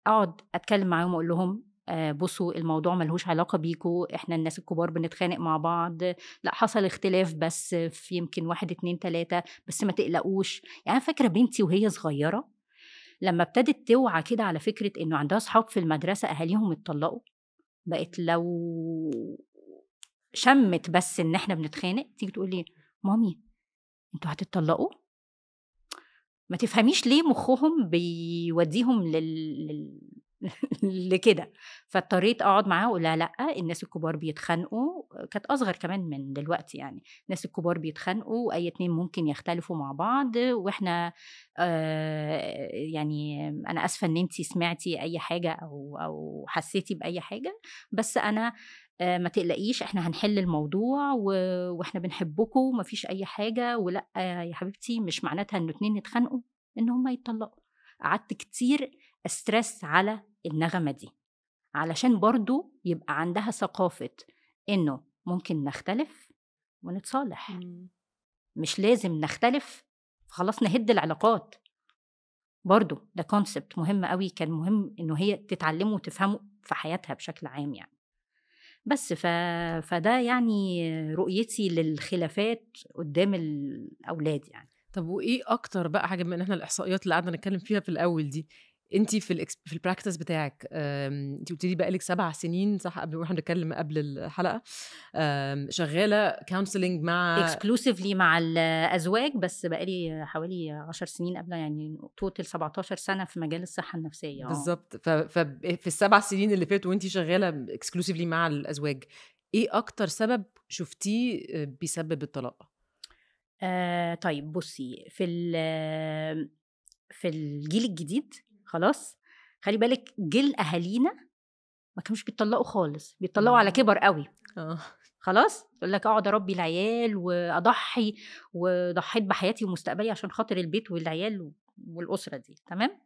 اقعد اتكلم معاهم واقول لهم بصوا الموضوع ملهوش علاقة بيكوا، احنا الناس الكبار بنتخانق مع بعض، لا حصل اختلاف بس في يمكن 1 2 3، بس ما تقلقوش. يعني أنا فاكرة بنتي وهي صغيرة لما ابتدت توعى كده على فكرة انه عندها صحاب في المدرسة اهاليهم اتطلقوا، بقت لو شمت بس ان احنا بنتخانق تيجي تقول لي مامي انتوا هتتطلقوا. ما تفهميش ليه مخهم بيوديهم لكده. فاضطريت اقعد معاها واقول لها لا الناس الكبار بيتخانقوا، كانت اصغر كمان من دلوقتي، يعني الناس الكبار بيتخانقوا واي اتنين ممكن يختلفوا مع بعض، واحنا يعني انا اسفه ان انتي سمعتي اي حاجه او حسيتي باي حاجه، بس انا ما تقلقيش احنا هنحل الموضوع واحنا بنحبكم مفيش اي حاجه، ولا يا حبيبتي مش معناتها انه اتنين يتخانقوا ان هم يتطلقوا. قعدت كتير استرس على النغمة دي علشان برضو يبقى عندها ثقافة إنه ممكن نختلف ونتصالح، مش لازم نختلف خلاص نهد العلاقات. برضو ده كونسبت مهم قوي، كان مهم إنه هي تتعلمه وتفهمه في حياتها بشكل عام يعني. بس فده يعني رؤيتي للخلافات قدام الأولاد يعني. طب وإيه أكتر بقى حاجة، بما إن إحنا الإحصائيات اللي قعدنا نتكلم فيها في الأول دي، انت في البراكتس بتاعك، انت قلتي لي بقالك 7 سنين صح؟ قبل واحنا بنتكلم قبل الحلقه شغاله كونسلنج مع اكسكلوسيفلي مع الازواج، بس بقالي حوالي 10 سنين قبل، يعني توتال 17 سنه في مجال الصحه النفسيه. بالظبط. ففي ال7 سنين اللي فاتوا وانت شغاله اكسكلوسيفلي مع الازواج، ايه اكتر سبب شفتيه بيسبب الطلاق؟ طيب بصي، في الجيل الجديد خلاص، خلي بالك جيل اهالينا ما كانوش بيطلقوا خالص، بيطلقوا على كبر قوي. خلاص يقول لك اقعد اربي العيال واضحي، وضحيت بحياتي ومستقبلي عشان خاطر البيت والعيال والاسره دي. تمام.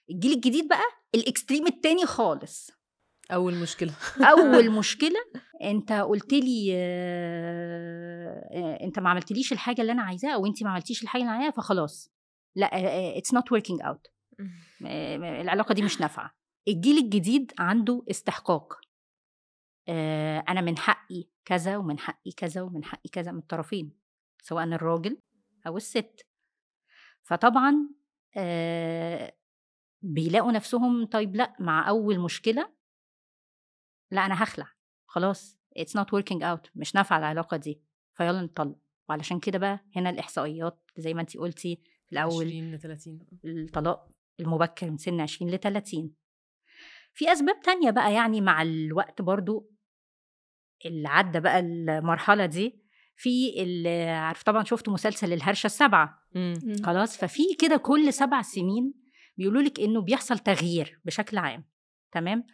الجيل الجديد بقى الاكستريم التاني خالص. اول مشكله اول مشكله، انت قلت لي انت ما عملتليش الحاجه اللي انا عايزاها، او انت ما عملتيش الحاجه اللي انا عايزاها، فخلاص لا، it's not working out. العلاقه دي مش نافعه. الجيل الجديد عنده استحقاق، انا من حقي كذا ومن حقي كذا ومن حقي كذا من الطرفين، سواء الراجل او الست. فطبعا بيلاقوا نفسهم طيب لا، مع اول مشكله لا انا هخلع خلاص، it's not working out، مش نافعه العلاقه دي، فيلا نطلق. وعلشان كده بقى هنا الاحصائيات زي ما انتي قلتي في الاول، 20 ل 30 الطلاق المبكر من سن 20 ل 30. في اسباب تانية بقى، يعني مع الوقت برضو اللي عدى بقى المرحله دي، في اللي عارف طبعا شفت مسلسل الهرشه السبعه. خلاص، ففي كده كل 7 سنين بيقولوا لك انه بيحصل تغيير بشكل عام. تمام.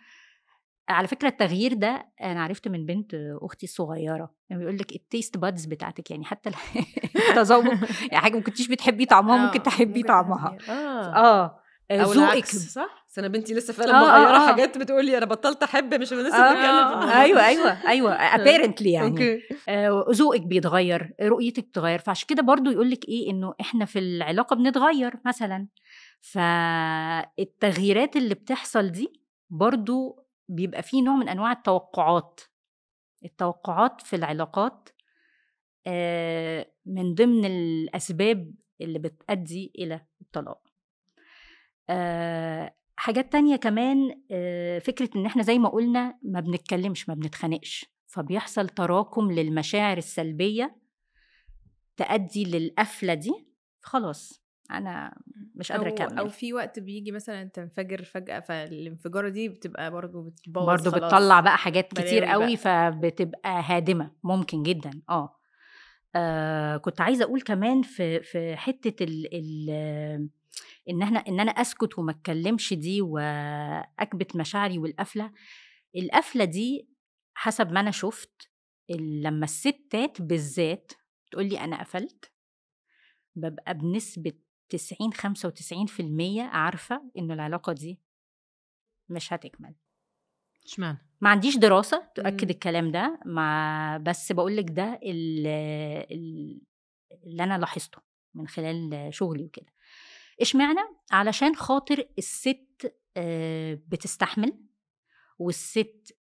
على فكره التغيير ده انا عرفت من بنت اختي الصغيره، يعني بيقول لك التيست بادز بتاعتك، يعني حتى التذوق يعني حاجه ما كنتش بتحبي طعمها ممكن تحبي طعمها. ذوقك صح. انا بنتي لسه فعلا مغيره حاجات، بتقول لي انا بطلت احب، مش لسه بنتكلم في الموضوع. ايوه ابيرنتلي يعني ذوقك بيتغير، رؤيتك بتتغير. فعشان كده برضو يقول لك ايه، انه احنا في العلاقه بنتغير مثلا. فالتغييرات اللي بتحصل دي برضو بيبقى فيه نوع من أنواع التوقعات في العلاقات، من ضمن الأسباب اللي بتؤدي إلى الطلاق. حاجات تانية كمان، فكرة إن إحنا زي ما قلنا ما بنتكلمش ما بنتخانقش، فبيحصل تراكم للمشاعر السلبية تؤدي للقفلة دي. خلاص أنا مش قادرة أكمل، أو في وقت بيجي مثلا تنفجر فجأة، فالانفجارة دي بتبقى برضو بتبوظ، برضو بتطلع بقى حاجات كتير قوي، فبتبقى هادمة ممكن جدا. كنت عايزة أقول كمان في حتة إن أنا أسكت وما أتكلمش دي وأكبت مشاعري، القفلة دي حسب ما أنا شفت، لما الستات بالذات تقولي أنا قفلت، ببقى بنسبة 90-95% عارفة إنه العلاقة دي مش هتكمل. اشمعنى؟ ما عنديش دراسة تؤكد الكلام ده، بس بقولك ده اللي أنا لاحظته من خلال شغلي وكده. اشمعنى؟ علشان خاطر الست بتستحمل، والست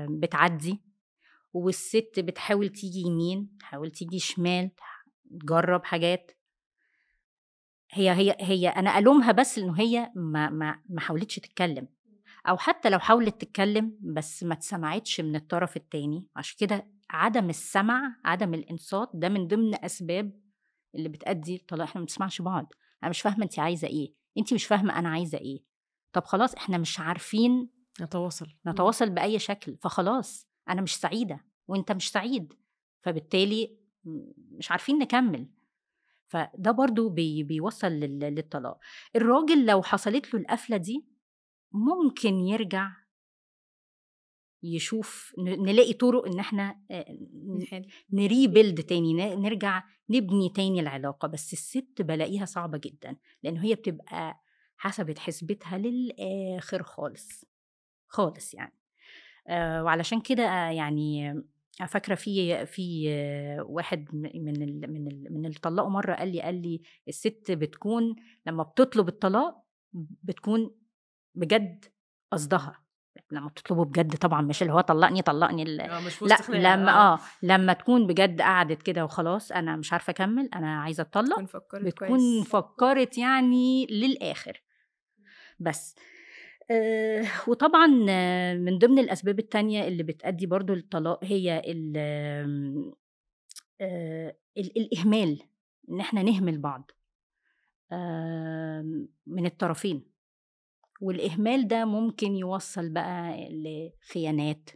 بتعدي، والست بتحاول تيجي يمين، تحاول تيجي شمال، تجرب حاجات. هي انا الومها بس انه هي ما حاولتش تتكلم، او حتى لو حاولت تتكلم بس ما اتسمعتش من الطرف التاني. عشان كده عدم السمع، عدم الانصات، ده من ضمن اسباب اللي بتؤدي للطلاق. احنا ما بنسمعش بعض، انا مش فاهمه انت عايزه ايه، انت مش فاهمه انا عايزه ايه، طب خلاص احنا مش عارفين نتواصل باي شكل، فخلاص انا مش سعيده وانت مش سعيد، فبالتالي مش عارفين نكمل. فده برضو بيوصل للطلاق. الراجل لو حصلت له القفلة دي ممكن يرجع يشوف، نلاقي طرق ان احنا نريبيلد تاني، نرجع نبني تاني العلاقة. بس الست بلاقيها صعبة جدا، لأنه هي بتبقى حسبت حسبتها للآخر خالص يعني. وعلشان كده يعني فاكره في واحد من اللي طلقوا مره قال لي الست بتكون لما بتطلب الطلاق بتكون بجد قصدها، لما بتطلبه بجد طبعا مش اللي هو طلقني لا، لما تكون بجد قعدت كده وخلاص انا مش عارفه اكمل، انا عايزه اتطلق، بتكون فكرت يعني للاخر. بس وطبعا من ضمن الأسباب التانية اللي بتؤدي برضو للطلاق هي الإهمال، إن احنا نهمل بعض من الطرفين، والإهمال ده ممكن يوصل بقى لخيانات،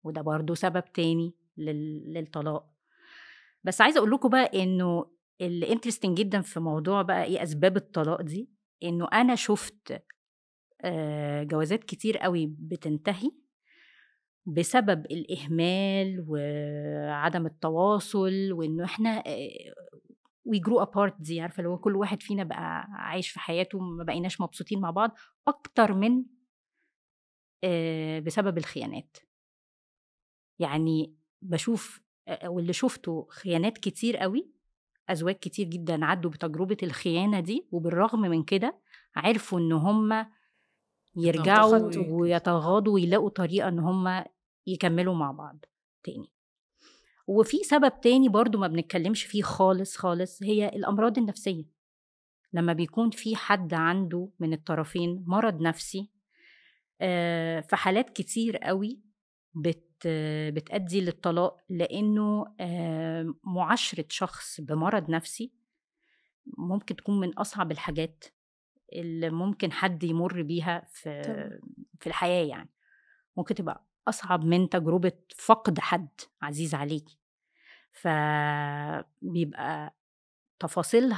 وده برضو سبب تاني للطلاق. بس عايزة أقول لكم بقى إنه اللي انترستنج جدا في موضوع بقى إيه أسباب الطلاق دي، إنه أنا شفت جوازات كتير قوي بتنتهي بسبب الإهمال وعدم التواصل، وإنه إحنا we grew apart دي، عارفة لو كل واحد فينا بقى عايش في حياته، ما بقيناش مبسوطين مع بعض أكتر من بسبب الخيانات. يعني بشوف واللي شفته خيانات كتير قوي، أزواج كتير جدا عدوا بتجربة الخيانة دي، وبالرغم من كده عرفوا إن هم يرجعوا ويتغاضوا ويلاقوا طريقة إن هم يكملوا مع بعض تاني. وفي سبب تاني برضو ما بنتكلمش فيه خالص خالص، هي الأمراض النفسية. لما بيكون في حد عنده من الطرفين مرض نفسي، في حالات كتير قوي بتأدي للطلاق، لأنه معاشرة شخص بمرض نفسي ممكن تكون من أصعب الحاجات اللي ممكن حد يمر بيها في الحياة. يعني ممكن تبقى أصعب من تجربة فقد حد عزيز عليكي، فبيبقى تفاصيل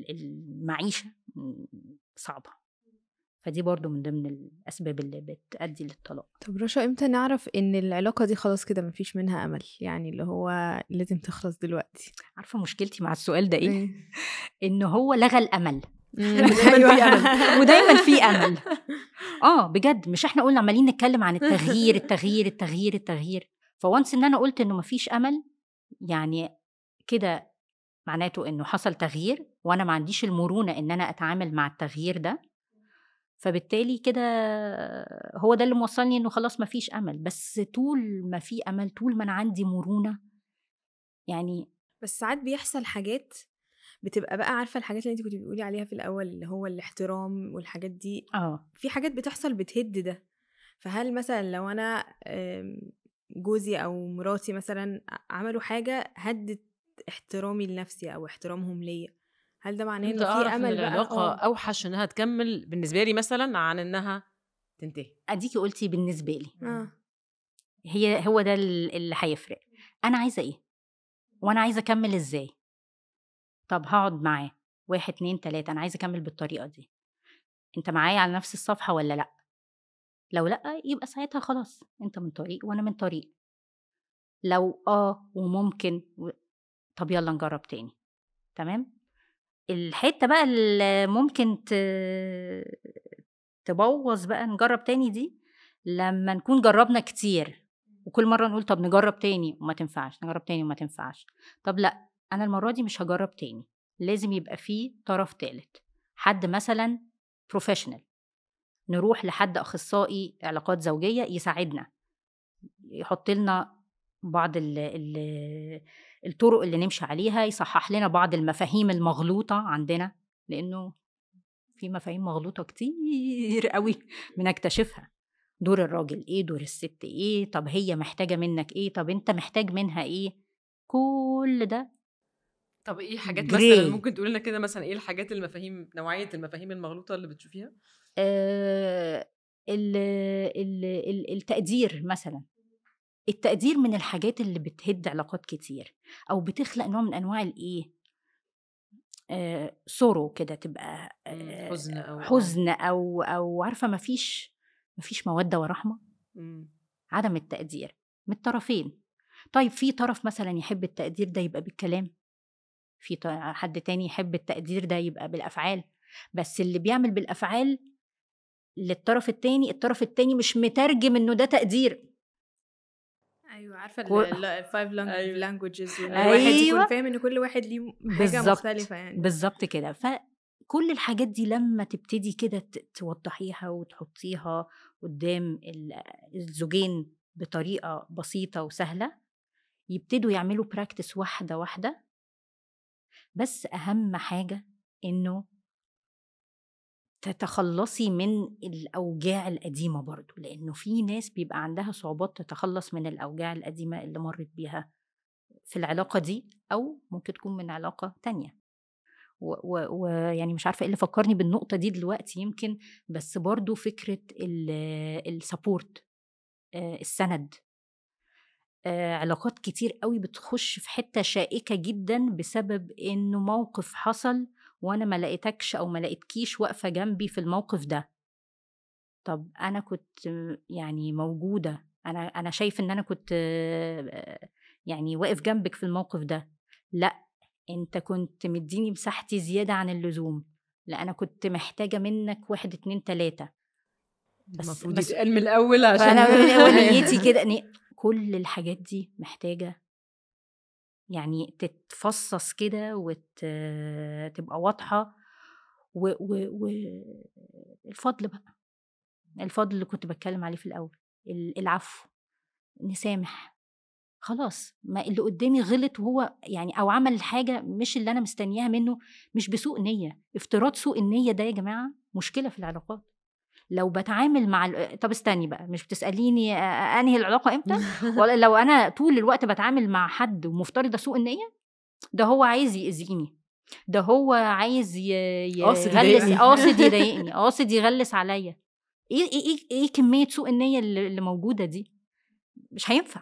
المعيشة صعبة. فدي برضو من ضمن الأسباب اللي بتؤدي للطلاق. طب رشا، امتى نعرف ان العلاقة دي خلاص كده مفيش منها أمل، يعني اللي هو لازم تخلص دلوقتي؟ عارفة مشكلتي مع السؤال ده إيه؟ إن هو لغى الأمل. ودايما في أمل. بجد، مش احنا قلنا عمالين نتكلم عن التغيير التغيير التغيير التغيير، فوانس ان انا قلت انه مفيش امل، يعني كده معناته انه حصل تغيير وانا ما عنديش المرونة ان انا اتعامل مع التغيير ده، فبالتالي كده هو ده اللي موصلني انه خلاص مفيش امل. بس طول ما في امل، طول ما انا عندي مرونة يعني. بس ساعات بيحصل حاجات بتبقى بقى، عارفة الحاجات اللي انت كنت بتقولي عليها في الأول اللي هو الاحترام والحاجات دي، في حاجات بتحصل بتهد ده. فهل مثلا لو أنا جوزي أو مراتي مثلا عملوا حاجة هدت احترامي لنفسي أو احترامهم ليا، هل ده معناه إنه في أمل بقى؟ العلاقة أوحش إنها تكمل بالنسبة لي مثلا عن إنها تنتهي. أديكي قلتي بالنسبة لي. هو ده اللي هيفرق. أنا عايزة إيه وأنا عايزة أكمل إزاي. طب هقعد معاه 1 2 3، أنا عايزة أكمل بالطريقة دي، أنت معايا على نفس الصفحة ولا لأ؟ لو لأ، يبقى ساعتها خلاص أنت من طريق وأنا من طريق. لو وممكن طب يلا نجرب تاني. تمام. الحتة بقى اللي ممكن تبوظ بقى نجرب تاني دي، لما نكون جربنا كتير وكل مرة نقول طب نجرب تاني وما تنفعش، نجرب تاني وما تنفعش. طب لأ، أنا المرة دي مش هجرب تاني، لازم يبقى فيه طرف تالت، حد مثلا بروفيشنال، نروح لحد أخصائي علاقات زوجية يساعدنا، يحط لنا بعض الطرق اللي نمشي عليها، يصحح لنا بعض المفاهيم المغلوطة عندنا، لأنه في مفاهيم مغلوطة كتير قوي بنكتشفها. دور الراجل ايه، دور الست ايه، طب هي محتاجة منك ايه، طب انت محتاج منها ايه، كل ده. طب ايه حاجات مثلا ممكن تقول لنا كده، مثلا ايه الحاجات نوعية المفاهيم المغلوطة اللي بتشوفيها؟ التقدير مثلا. التقدير من الحاجات اللي بتهد علاقات كتير، او بتخلق نوع من انواع الايه، سورو كده، تبقى حزن او عارفه مفيش موده ورحمه. عدم التقدير من الطرفين. طيب في طرف مثلا يحب التقدير ده يبقى بالكلام، في حد تاني يحب التقدير ده يبقى بالافعال، بس اللي بيعمل بالافعال للطرف التاني، الطرف التاني مش مترجم انه ده تقدير. ايوه، عارفه الفايف لانجويجز، الواحد يكون فاهم ان كل واحد ليه حاجه مختلفه يعني. بالظبط كده. فكل الحاجات دي لما تبتدي كده توضحيها وتحطيها قدام الزوجين بطريقه بسيطه وسهله، يبتدوا يعملوا براكتس واحده واحده. بس اهم حاجه انه تتخلصي من الأوجاع القديمة برضو، لأنه في ناس بيبقى عندها صعوبات تتخلص من الأوجاع القديمة اللي مرت بيها في العلاقة دي، أو ممكن تكون من علاقة تانية. ويعني مش عارفة ايه اللي فكرني بالنقطة دي دلوقتي يمكن، بس برضو فكرة السبورت، السند. علاقات كتير قوي بتخش في حتة شائكة جدا بسبب انه موقف حصل وانا ما لقيتكش او ما لقيتكيش واقفة جنبي في الموقف ده. طب انا كنت يعني موجودة، انا شايف ان انا كنت يعني واقف جنبك في الموقف ده. لا، انت كنت مديني مساحتي زيادة عن اللزوم. لا، انا كنت محتاجة منك 1 2 3. المفروض يتقال من الاول عشان فانا وليتي كده كل الحاجات دي محتاجة يعني تتفصص كده وتبقى واضحة. والفضل بقى، الفضل اللي كنت بتكلم عليه في الأول، العفو، نسامح. خلاص، ما اللي قدامي غلط وهو يعني أو عمل حاجة مش اللي أنا مستنياها منه، مش بسوء نية. افتراض سوء النية ده يا جماعة مشكلة في العلاقات. لو بتعامل مع طب استني بقى، مش بتسأليني أنهي العلاقة إمتى؟ ولا لو أنا طول الوقت بتعامل مع حد ومفترضة سوء النية، ده هو عايز يأذيني، ده هو عايز يغلس، قاصد يضايقني، قاصد يغلس عليا. ايه كمية سوء النية اللي موجودة دي؟ مش هينفع.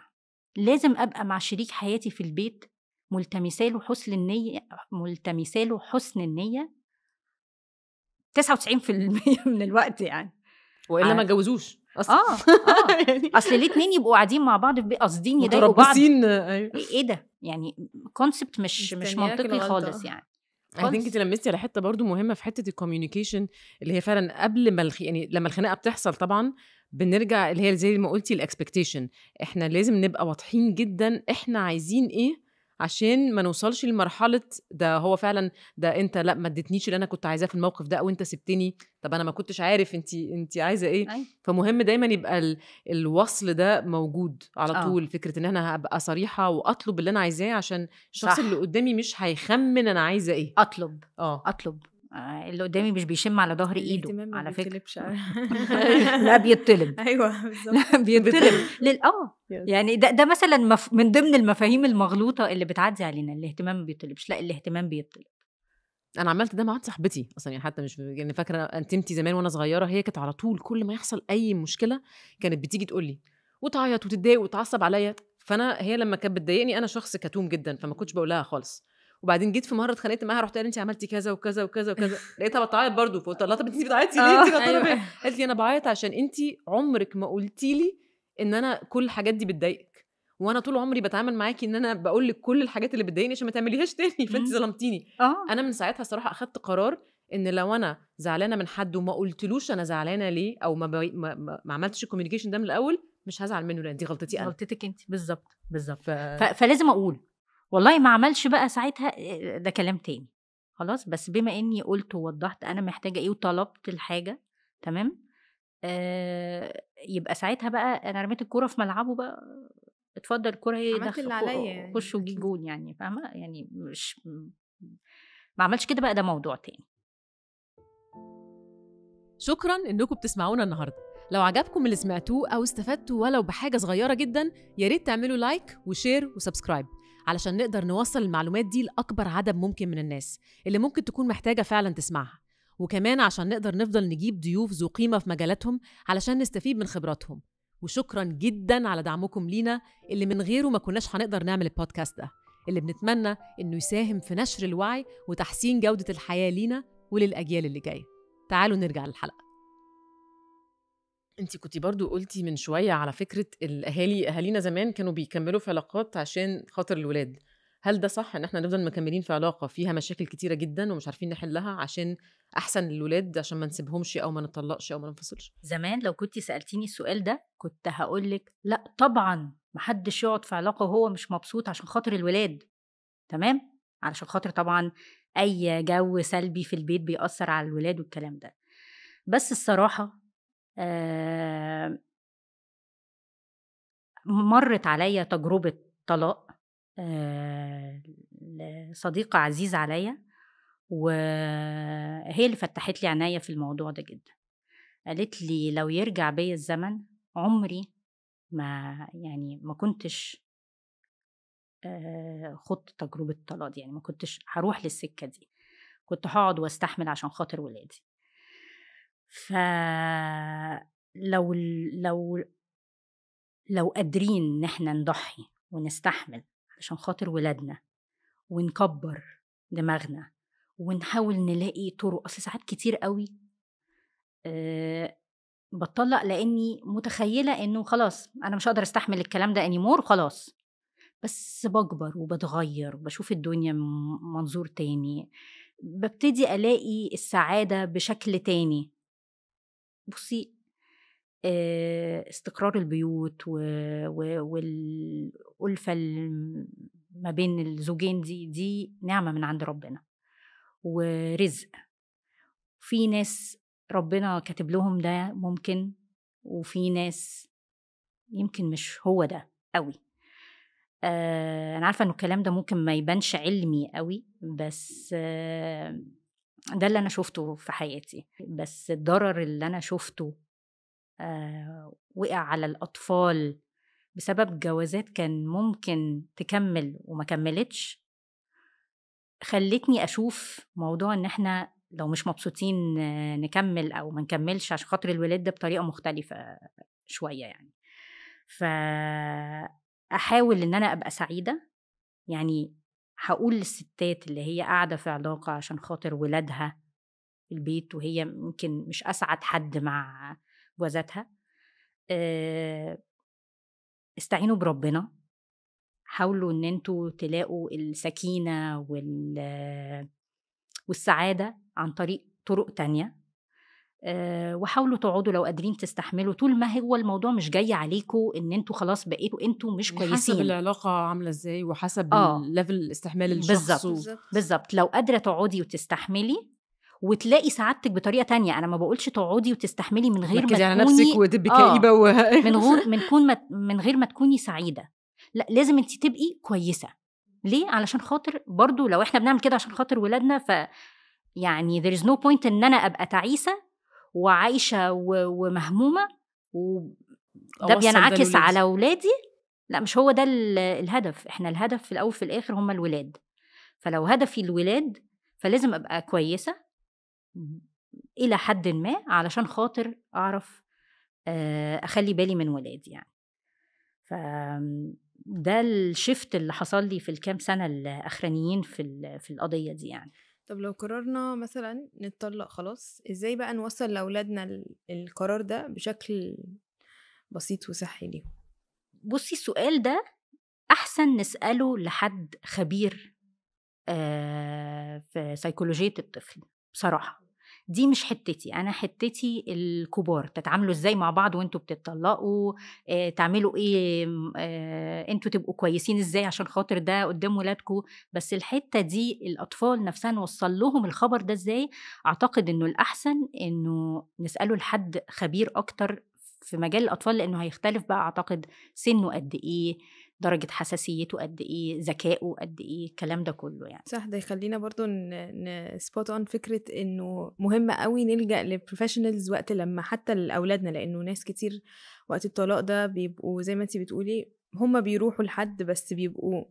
لازم ابقى مع شريك حياتي في البيت ملتمساله حسن النية، 99% من الوقت يعني، والا ما اتجوزوش اصلا. يعني اصل ليه 2 يبقوا قاعدين مع بعض قاصدين يضايقوا بعض؟ ايه ده يعني؟ كونسبت مش منطقي خالص يعني. I think انت لمستي على حته برضو مهمه في حته الكوميونيكيشن، اللي هي فعلا قبل ما يعني لما الخناقه بتحصل طبعا بنرجع اللي هي زي ما قلتي الاكسبكتيشن. احنا لازم نبقى واضحين جدا احنا عايزين ايه، عشان ما نوصلش لمرحله ده هو فعلا ده انت لا ما اديتنيش اللي انا كنت عايزاه في الموقف ده، او انت سبتني، طب انا ما كنتش عارف انت عايزه ايه. فمهم دايما يبقى الوصل ده موجود على طول. فكره ان انا هبقى صريحه واطلب اللي انا عايزاه، عشان الشخص اللي قدامي مش هيخمن انا عايزه ايه. اطلب اللي قدامي مش بيشم على ظهر ايده على فكره. لا بيطلب. ايوه بالظبط. لا بيطلب يعني ده مثلا من ضمن المفاهيم المغلوطه اللي بتعدي علينا. الاهتمام ما بيطلبش، لا الاهتمام بيطلب. انا عملت ده مع صاحبتي اصلا، يعني حتى مش يعني فاكره انتمتي زمان وانا صغيره، هي كانت على طول كل ما يحصل اي مشكله كانت بتيجي تقول لي وتعيط وتتضايق وتعصب عليا. فانا هي لما كانت بتضايقني انا شخص كتوم جدا، فما كنتش بقول لها خالص. وبعدين جيت في مره اتخانقت معاها، رحت قالت انت عملتي كذا وكذا وكذا وكذا، لقيتها بتعيط برضو. فقلت لها طب انت بتعيطي ليه؟ انت غلطانه. قالت لي انا بعيط عشان انت عمرك ما قلتي لي ان انا كل الحاجات دي بتضايقك، وانا طول عمري بتعامل معاكي ان انا بقول لك كل الحاجات اللي بتضايقني عشان ما تعمليهاش تاني، فانت ظلمتيني. انا من ساعتها صراحه اخدت قرار ان لو انا زعلانه من حد وما قلتلوش انا زعلانه ليه، او ما عملتش الكوميونيكيشن ده من الاول، مش هزعل منه لان دي غلطتي انا، غلطتك انت. بالظبط فلازم اقول والله ما عملش بقى ساعتها، ده كلام تاني خلاص. بس بما اني قلت ووضحت انا محتاجه ايه وطلبت الحاجه، تمام، يبقى ساعتها بقى انا رميت الكوره في ملعبه بقى، اتفضل الكوره هي دخل عليا خش وجيب جون يعني، فاهمه يعني؟ مش ما عملش كده بقى، ده موضوع تاني. شكرا انكم بتسمعونا النهارده. لو عجبكم اللي سمعتوه او استفدتوا ولو بحاجه صغيره جدا، يا ريت تعملوا لايك وشير وسبسكرايب علشان نقدر نوصل المعلومات دي لاكبر عدد ممكن من الناس اللي ممكن تكون محتاجه فعلا تسمعها، وكمان عشان نقدر نفضل نجيب ضيوف ذو قيمه في مجالاتهم علشان نستفيد من خبراتهم. وشكرا جدا على دعمكم لينا اللي من غيره ما كناش هنقدر نعمل البودكاست ده، اللي بنتمنى انه يساهم في نشر الوعي وتحسين جوده الحياه لينا وللاجيال اللي جايه. تعالوا نرجع للحلقه. انتي كنتي برضو قلتي من شوية على فكرة أهالينا زمان كانوا بيكملوا في علاقات عشان خاطر الولاد. هل ده صح ان احنا نفضل مكملين في علاقة فيها مشاكل كتيرة جدا ومش عارفين نحلها عشان أحسن للولاد، عشان ما نسيبهمش أو ما نطلقش أو ما ننفصلش؟ زمان لو كنتي سألتيني السؤال ده كنت هقولك لا طبعا، محدش يقعد في علاقة وهو مش مبسوط عشان خاطر الولاد، تمام، علشان خاطر طبعا أي جو سلبي في البيت بيأثر على الولاد والكلام ده. بس الصراحة مرت عليا تجربة طلاق لصديقة عزيزة عليا، وهي اللي فتحت لي عناية في الموضوع ده جدا. قالت لي لو يرجع بيا الزمن عمري ما كنتش خدت تجربة طلاق دي، يعني ما كنتش هروح للسكة دي، كنت هقعد واستحمل عشان خاطر ولادي. فلو لو قادرين ان احنا نضحي ونستحمل عشان خاطر ولادنا ونكبر دماغنا ونحاول نلاقي طرق، اصل ساعات كتير قوي بطلق لاني متخيله انه خلاص انا مش هقدر استحمل الكلام ده انيمور خلاص، بس بكبر وبتغير وبشوف الدنيا منظور تاني، ببتدي الاقي السعاده بشكل تاني. بصي استقرار البيوت والألفة ما بين الزوجين دي نعمة من عند ربنا ورزق. في ناس ربنا كاتب لهم ده ممكن، وفي ناس يمكن مش هو ده قوي. أنا عارفة أنه الكلام ده ممكن ما يبانش علمي قوي، بس ده اللي أنا شفته في حياتي. بس الضرر اللي أنا شفته وقع على الأطفال بسبب جوازات كان ممكن تكمل وما كملتش، خلتني أشوف موضوع إن إحنا لو مش مبسوطين نكمل أو ما نكملش عشان خاطر الولاد ده بطريقة مختلفة شوية يعني. فأحاول إن أنا أبقى سعيدة، يعني هقول للستات اللي هي قاعدة في علاقة عشان خاطر ولادها في البيت وهي ممكن مش أسعد حد مع جوازاتها، استعينوا بربنا، حاولوا ان انتوا تلاقوا السكينة والسعادة عن طريق طرق تانية، وحاولوا تقعدوا لو قادرين تستحملوا طول ما هو الموضوع مش جاي عليكوا ان انتوا خلاص بقيتوا انتوا مش كويسين. حسب العلاقة عاملة ازاي وحسب الليفل استحمال الشخص. بالظبط. لو قادرة تقعدي وتستحملي وتلاقي سعادتك بطريقه تانية، انا ما بقولش تقعدي وتستحملي من غير ما تكوني على نفسك وتبقي كئيبه من غير ما تكوني سعيده، لا لازم انت تبقي كويسه. ليه؟ علشان خاطر برضو لو احنا بنعمل كده عشان خاطر ولادنا، ف يعني there is no point ان انا ابقى تعيسه وعايشه ومهمومه وده بينعكس على ولادي. لا مش هو ده الهدف. احنا الهدف في الاول في الاخر هم الولاد. فلو هدفي الولاد فلازم ابقى كويسه إلى حد ما علشان خاطر أعرف أخلي بالي من ولادي يعني. فده الشفت اللي حصل لي في الكام سنة الأخرانيين في القضية دي يعني. طب لو قررنا مثلا نتطلق خلاص، إزاي بقى نوصل لأولادنا القرار ده بشكل بسيط وصحي ليهم؟ بصي السؤال ده أحسن نسأله لحد خبير في سيكولوجية الطفل بصراحة. دي مش حتتي، أنا حتتي الكبار تتعاملوا إزاي مع بعض وإنتوا بتتطلقوا، تعملوا إيه، إنتوا تبقوا كويسين إزاي عشان خاطر ده قدام ولادكم. بس الحتة دي الأطفال نفسها نوصل لهم الخبر ده إزاي، أعتقد إنه الأحسن إنه نسأله لحد خبير أكتر في مجال الأطفال، لأنه هيختلف بقى أعتقد سنه قد إيه، درجة حساسيته قد إيه، ذكائه قد إيه، الكلام ده كله يعني. صح. ده يخلينا برضو سبوت اون فكرة إنه مهم قوي نلجأ للبروفيشنالز وقت لما حتى لأولادنا، لأنه ناس كتير وقت الطلاق ده بيبقوا زي ما انتي بتقولي هم بيروحوا لحد، بس بيبقوا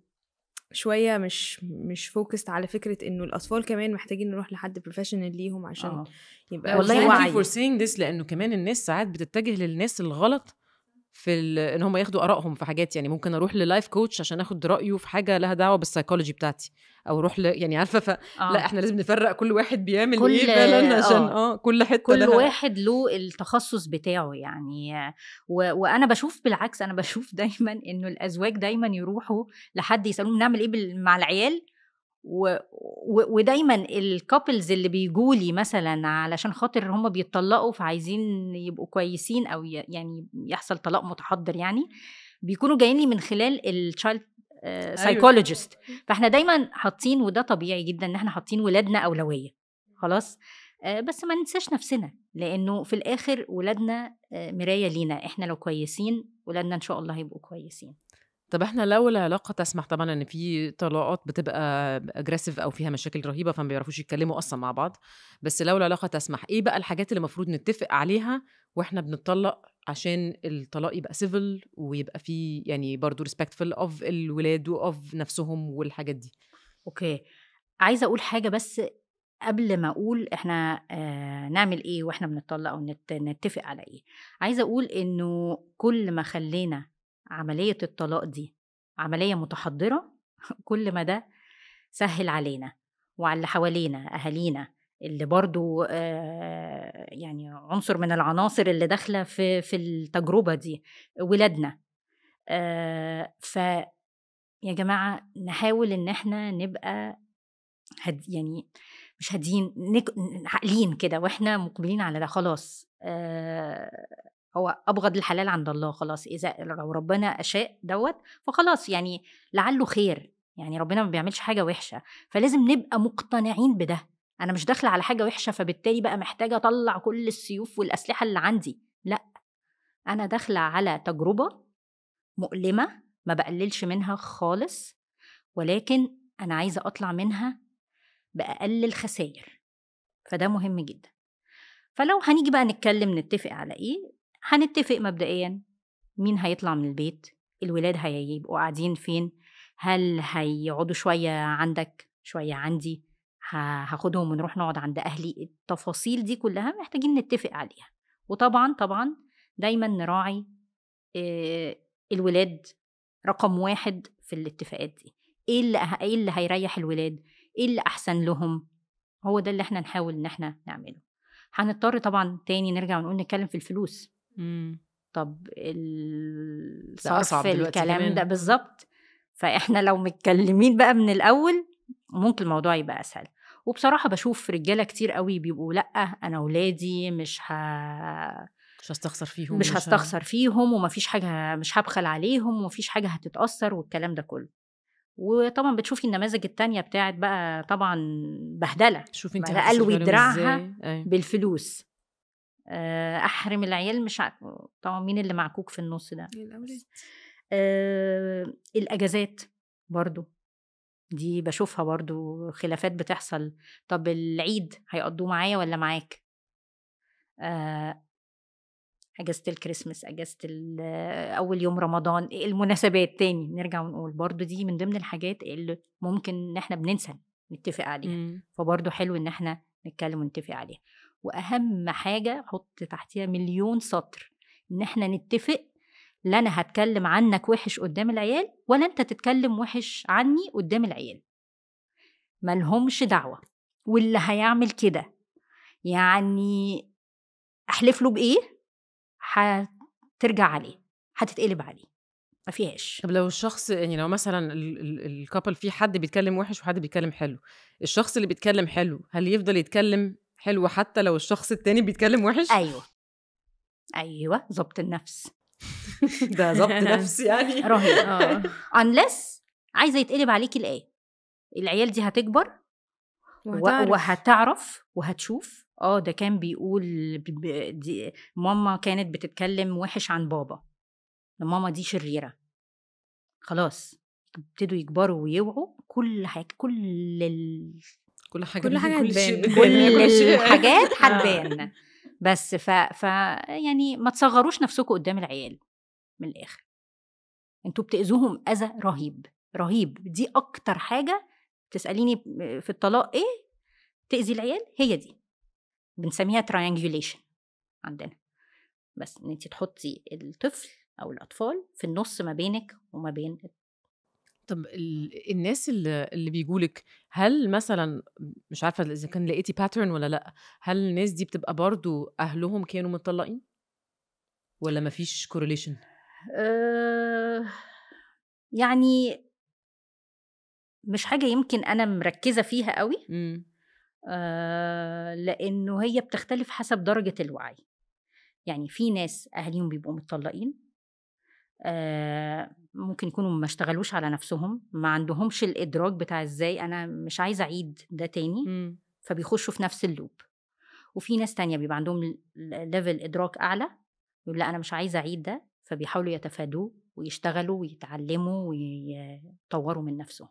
شوية مش فوكست على فكرة إنه الأطفال كمان محتاجين نروح لحد بروفيشنال ليهم عشان يبقى والله وعي فور سينج ذس، لأنه كمان الناس ساعات بتتجه للناس الغلط في ان هم ياخدوا ارائهم في حاجات. يعني ممكن اروح للايف كوتش عشان اخد رايه في حاجه لها دعوه بالسايكولوجي بتاعتي، او اروح يعني عارفه لا احنا لازم نفرق كل واحد بيعمل ايه فعلا عشان كل حته كل واحد له التخصص بتاعه يعني. وانا بشوف بالعكس، انا بشوف دايما انه الازواج دايما يروحوا لحد يسالوهم نعمل ايه مع العيال، ودايما الكابلز اللي بيجولي مثلا علشان خاطر هم بيتطلقوا فعايزين يبقوا كويسين او يعني يحصل طلاق متحضر، يعني بيكونوا جايين لي من خلال التشايلد سايكولوجيست. فاحنا دايما حاطين، وده طبيعي جدا ان احنا حاطين ولادنا اولويه خلاص، بس ما ننساش نفسنا، لانه في الاخر ولادنا مرايه لينا. احنا لو كويسين ولادنا ان شاء الله هيبقوا كويسين. طب احنا لو العلاقة تسمح طبعا ان في طلاقات بتبقى اجريسيف او فيها مشاكل رهيبة فما بيعرفوش يتكلموا اصلا مع بعض، بس لو العلاقة تسمح ايه بقى الحاجات اللي المفروض نتفق عليها واحنا بنطلق عشان الطلاق يبقى سيفل ويبقى فيه يعني برضو respectful of الولاد وof نفسهم والحاجات دي؟ اوكي، عايزه اقول حاجه بس قبل ما اقول احنا نعمل ايه واحنا بنطلق او نتفق على ايه. عايزه اقول انه كل ما خلينا عمليه الطلاق دي عمليه متحضره كل ما ده سهل علينا وعلى اللي حوالينا اهالينا اللي برضو يعني عنصر من العناصر اللي داخله في التجربه دي، ولادنا. ف يا جماعه نحاول ان احنا نبقى يعني مش هادين، عاقلين كده واحنا مقبلين على ده. خلاص هو ابغض الحلال عند الله، خلاص اذا لو ربنا اشاء دوت فخلاص، يعني لعله خير، يعني ربنا ما بيعملش حاجه وحشه، فلازم نبقى مقتنعين بده. انا مش داخله على حاجه وحشه فبالتالي بقى محتاجه اطلع كل السيوف والاسلحه اللي عندي، لا، انا داخله على تجربه مؤلمه ما بقللش منها خالص، ولكن انا عايزه اطلع منها بأقل الخسائر، فده مهم جدا. فلو هنيجي بقى نتكلم نتفق على ايه، هنتفق مبدئيا مين هيطلع من البيت، الولاد هيبقوا قاعدين فين، هل هيقعدوا شوية عندك شوية عندي، هاخدهم ونروح نقعد عند أهلي. التفاصيل دي كلها محتاجين نتفق عليها. وطبعا دايما نراعي الولاد رقم 1 في الاتفاقات دي. ايه اللي هيريح الولاد، ايه اللي احسن لهم، هو ده اللي احنا نحاول ان احنا نعمله. هنضطر طبعا تاني نرجع ونقول نتكلم في الفلوس. طب الصرف في الكلام ده بالظبط. فاحنا لو متكلمين بقى من الاول ممكن الموضوع يبقى اسهل. وبصراحه بشوف رجاله كتير قوي بيبقوا لا انا اولادي مش هستخسر فيهم ومفيش حاجه، مش هبخل عليهم ومفيش حاجه هتتاثر والكلام ده كله. وطبعا بتشوفي النماذج التانية بتاعت بقى طبعا بهدله، شوفي انت قلوي دراعها بالفلوس. احرم العيال، مش طبعا مين اللي معكوك في النص ده؟ الاجازات برضو دي بشوفها برضو خلافات بتحصل. طب العيد هيقضوه معايا ولا معاك؟ اجازة الكريسماس، اجازة اول يوم رمضان، المناسبات تاني نرجع ونقول برضو دي من ضمن الحاجات اللي ممكن ان احنا بننسى نتفق عليها. فبرضو حلو ان احنا نتكلم ونتفق عليها. واهم حاجة حط تحتها مليون سطر، ان احنا نتفق لا انا هتكلم عنك وحش قدام العيال ولا انت تتكلم وحش عني قدام العيال، ملهمش دعوة. واللي هيعمل كده يعني احلف له بايه هترجع عليه، هتتقلب عليه، ما فيهاش. طب لو الشخص يعني لو مثلا الكابل في حد بيتكلم وحش وحد بيتكلم حلو، الشخص اللي بيتكلم حلو هل يفضل يتكلم حلو حتى لو الشخص التاني بيتكلم وحش؟ ايوه ضبط النفس. ده ضبط نفس يعني رهيب. unless عايزه يتقلب عليكي الايه، العيال دي هتكبر وهتعرف وهتشوف ده كان بيقول دي ماما كانت بتتكلم وحش عن بابا، ماما دي شريرة. خلاص ابتدوا يكبروا ويوعوا كل حاجة، كل الحاجات هتبان. بس يعني ما تصغروش نفسكم قدام العيال. من الآخر انتوا بتأذوهم أذى رهيب. دي أكتر حاجة تسأليني في الطلاق ايه تأذي العيال، هي دي بنسميها triangulation عندنا. بس ان انت تحطي الطفل او الاطفال في النص ما بينك وما بين. طب الناس اللي بيجولك، هل مثلا مش عارفه اذا كان لقيتي باترن ولا لا، هل الناس دي بتبقى برضو اهلهم كانوا متطلقين ولا مفيش كورليشن؟ يعني مش حاجه يمكن انا مركزه فيها قوي. لانه هي بتختلف حسب درجه الوعي. يعني في ناس اهاليهم بيبقوا متطلقين، ممكن يكونوا ما اشتغلوش على نفسهم، ما عندهمش الادراك بتاع ازاي انا مش عايزه اعيد ده تاني، فبيخشوا في نفس اللوب. وفي ناس تانية بيبقى عندهم ليفل ادراك اعلى، يقول لا انا مش عايزه اعيد ده، فبيحاولوا يتفادوه ويشتغلوا ويتعلموا ويطوروا من نفسهم.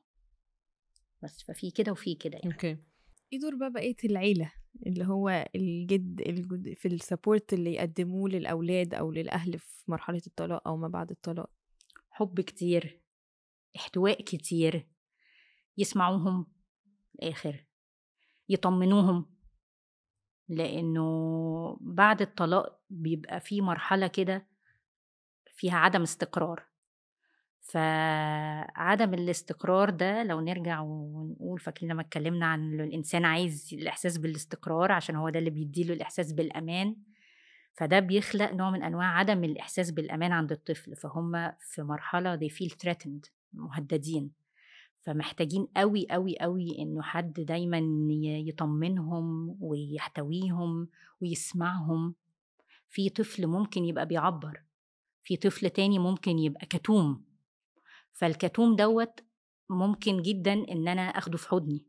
بس ففي كده وفي كده يعني. اوكي. ايه دور بقى بقية العيلة اللي هو الجد في السبورت اللي يقدموه للأولاد أو للأهل في مرحلة الطلاق أو ما بعد الطلاق؟ حب كتير، احتواء كتير، يسمعوهم الآخر، يطمنوهم، لأنه بعد الطلاق بيبقى في مرحلة كده فيها عدم استقرار. فعدم الاستقرار ده لو نرجع ونقول فاكرين لما اتكلمنا عن الإنسان عايز الإحساس بالاستقرار عشان هو ده اللي بيديله الإحساس بالأمان، فده بيخلق نوع من أنواع عدم الإحساس بالأمان عند الطفل. فهم في مرحلة they feel threatened، مهددين، فمحتاجين قوي قوي قوي إنه حد دايما يطمنهم ويحتويهم ويسمعهم. في طفل ممكن يبقى بيعبر، في طفل تاني ممكن يبقى كتوم، فالكتوم دوت ممكن جدا إن أنا أخده في حضني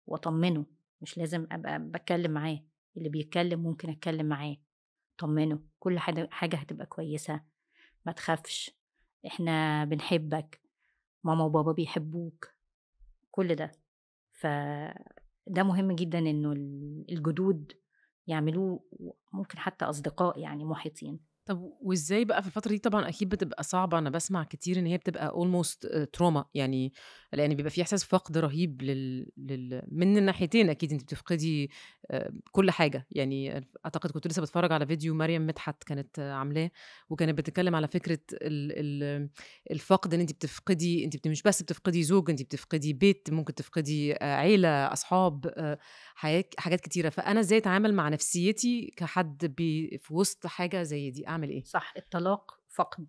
وأطمنه، مش لازم أبقى بتكلم معاه، اللي بيتكلم ممكن أتكلم معاه طمنه، كل حاجة هتبقى كويسة، ما تخافش، إحنا بنحبك، ماما وبابا بيحبوك، كل ده. فده مهم جدا إنه الجدود يعملوه، ممكن حتى أصدقاء يعني محيطين. طب وازاي بقى في الفترة دي؟ طبعا اكيد بتبقى صعبة، انا بسمع كتير ان هي بتبقى almost تروما يعني، لان بيبقى في احساس فقد رهيب من الناحيتين. اكيد انت بتفقدي كل حاجة يعني. اعتقد كنت لسه بتفرج على فيديو مريم مدحت كانت عاملاه، وكانت بتتكلم على فكرة الفقد، ان انت بتفقدي، انت مش بس بتفقدي زوج، انت بتفقدي بيت، ممكن تفقدي عيلة، اصحاب، حاجات كتيرة. فانا ازاي اتعامل مع نفسيتي كحد في وسط حاجة زي دي؟ اعمل ايه؟ صح، الطلاق فقد،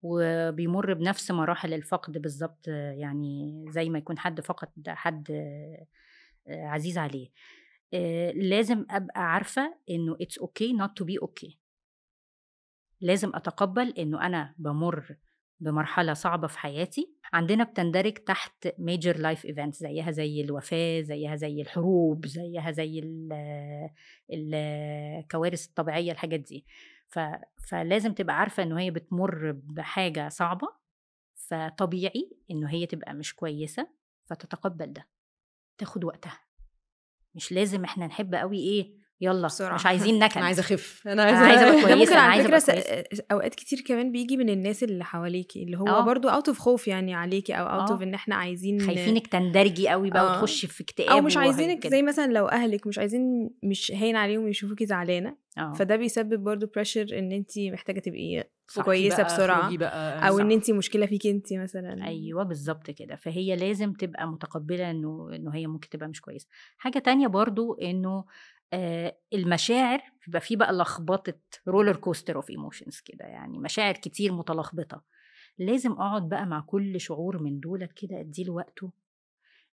وبيمر بنفس مراحل الفقد بالظبط، يعني زي ما يكون حد فقد حد عزيز عليه. لازم أبقى عارفة إنه it's okay not to be okay. لازم أتقبل إنه أنا بمر بمرحلة صعبة في حياتي. عندنا بتندرج تحت major life events، زيها زي الوفاة، زيها زي الحروب، زيها زي الكوارث الطبيعية، الحاجات دي. فلازم تبقى عارفة إنه هي بتمر بحاجة صعبة، فطبيعي إنه هي تبقى مش كويسة، فتتقبل ده، تاخد وقتها. مش لازم إحنا نحب قوي إيه يلا بسرعة. مش عايزين نكد، انا عايزه اخف، أنا عايزة أبقى ده كويسة، ممكن أنا على عايزة فكرة أبقى كويسة. أوقات كتير كمان بيجي من الناس اللي حواليكي، اللي هو برضو out of خوف يعني عليكي، أو out of إن إحنا عايزين خايفينك تندرجي قوي بقى وتخشي في اكتئاب، أو مش عايزينك زي مثلا لو أهلك مش عايزين، مش هين عليهم يشوفوكي زعلانة، فده بيسبب برضو pressure إن انتي محتاجة تبقي كويسة بسرعة، أو إن انتي مشكلة فيكي انتي مثلا. أيوة بالظبط كده. فهي لازم تبقى متقبلة إنه هي ممكن تبقى مش كويسة. حاجة تانية برضو إنه المشاعر بيبقى فيه بقى لخبطة رولر كوستر اوف ايموشنز كده، يعني مشاعر كتير متلخبطة. لازم أقعد بقى مع كل شعور من دولت كده أديله وقته.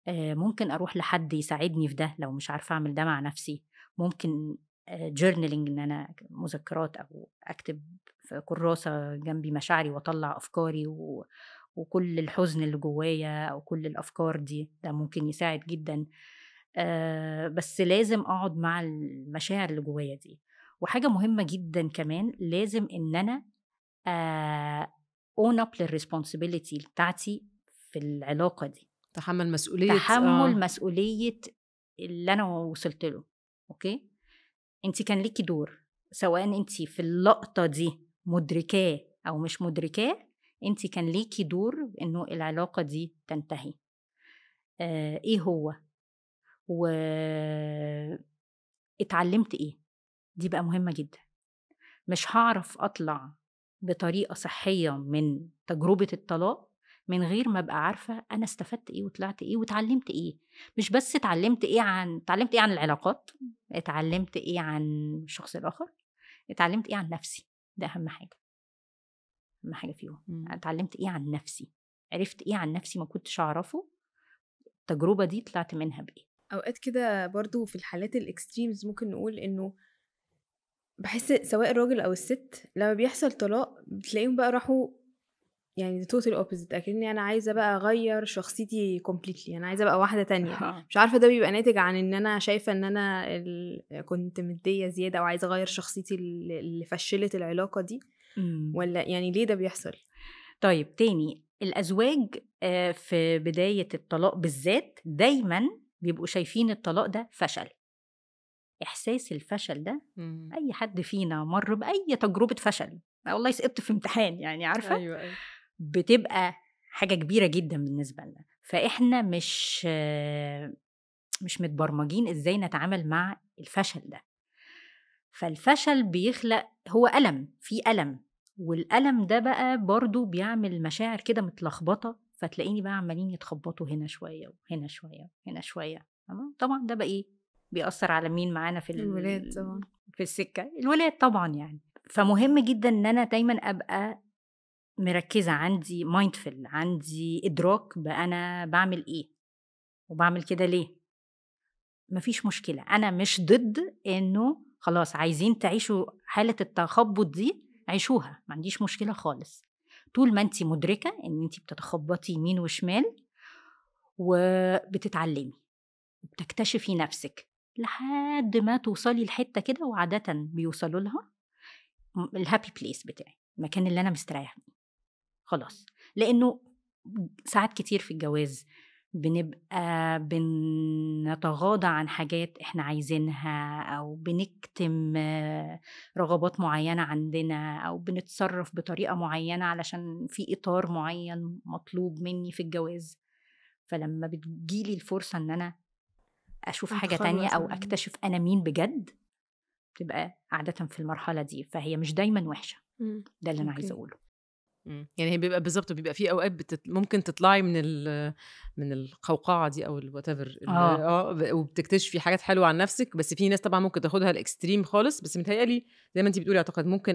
ممكن أروح لحد يساعدني في ده لو مش عارفة أعمل ده مع نفسي. ممكن جورنالينج، إن أنا مذكرات أو أكتب في كراسة جنبي مشاعري وأطلع أفكاري وكل الحزن اللي جوايا أو كل الأفكار دي، ده ممكن يساعد جدا. بس لازم أقعد مع المشاعر اللي جوايا دي. وحاجة مهمة جدا كمان، لازم إن أنا own up للresponsibility بتاعتي في العلاقة دي، تحمل مسؤولية، مسؤولية اللي أنا وصلت له. أوكي، أنت كان ليكي دور، سواء أنت في اللقطة دي مدركاه أو مش مدركاه، أنت كان ليكي دور إنه العلاقة دي تنتهي. إيه هو؟ واتعلمت إيه؟ دي بقى مهمة جدا. مش هعرف أطلع بطريقة صحية من تجربة الطلاق من غير ما أبقى عارفة أنا استفدت إيه وطلعت إيه واتعلمت إيه. مش بس اتعلمت إيه عن العلاقات، اتعلمت إيه عن الشخص الآخر، اتعلمت إيه عن نفسي. ده أهم حاجة فيهم. اتعلمت إيه عن نفسي، عرفت إيه عن نفسي ما كنتش أعرفه. التجربة دي طلعت منها بإيه. أوقات كده برضو في الحالات الإكستريمز ممكن نقول إنه بحس سواء الراجل أو الست لما بيحصل طلاق بتلاقيهم بقى راحوا يعني total opposite، أكني أنا عايزة بقى أغير شخصيتي completely، أنا عايزة بقى واحدة تانية. مش عارفة ده بيبقى ناتج عن إن أنا شايفة إن أنا كنت مدية زيادة أو عايزة أغير شخصيتي اللي فشلت العلاقة دي، ولا يعني ليه ده بيحصل؟ طيب تاني، الأزواج في بداية الطلاق بالذات دايما بيبقوا شايفين الطلاق ده فشل. إحساس الفشل ده أي حد فينا مر بأي تجربة فشل، والله سقطت في امتحان يعني، عارفة؟ أيوة. بتبقى حاجة كبيرة جدا بالنسبة لنا. فإحنا مش متبرمجين إزاي نتعامل مع الفشل ده. فالفشل بيخلق هو ألم، في ألم، والألم ده بقى برضو بيعمل مشاعر كده متلخبطة، فتلاقيني بقى عمالين يتخبطوا هنا شوية وهنا شوية هنا شوية. طبعا ده بقى إيه بيأثر على مين معانا في الولاد طبعا، في السكة، الولاد طبعا يعني. فمهم جدا إن أنا دايما أبقى مركزة، عندي مايندفل، عندي إدراك بقى أنا بعمل إيه وبعمل كده ليه. مفيش مشكلة، أنا مش ضد إنه خلاص عايزين تعيشوا حالة التخبط دي، عيشوها، ما عنديش مشكلة خالص، طول ما أنتي مدركة إن أنتي بتتخبطي يمين وشمال وبتتعلمي وبتكتشفي نفسك لحد ما توصلي لحتة كده، وعادة بيوصلوا لها الهابي بليس بتاعي، المكان اللي أنا مستريح فيه خلاص. لأنه ساعات كتير في الجواز بنبقى بنتغاضى عن حاجات احنا عايزينها، او بنكتم رغبات معينة عندنا، او بنتصرف بطريقة معينة علشان في اطار معين مطلوب مني في الجواز. فلما بتجيلي الفرصة ان انا اشوف حاجة تانية او اكتشف انا مين بجد، تبقى عادة في المرحلة دي. فهي مش دايما وحشة، ده اللي انا عايزة اقوله. يعني هي بيبقى بالظبط، بيبقى في اوقات ممكن تطلعي من القوقعه دي او الواتيفر وبتكتشفي حاجات حلوه عن نفسك. بس في ناس طبعا ممكن تاخدها الاكستريم خالص. بس متهيألي زي ما انت بتقولي، اعتقد ممكن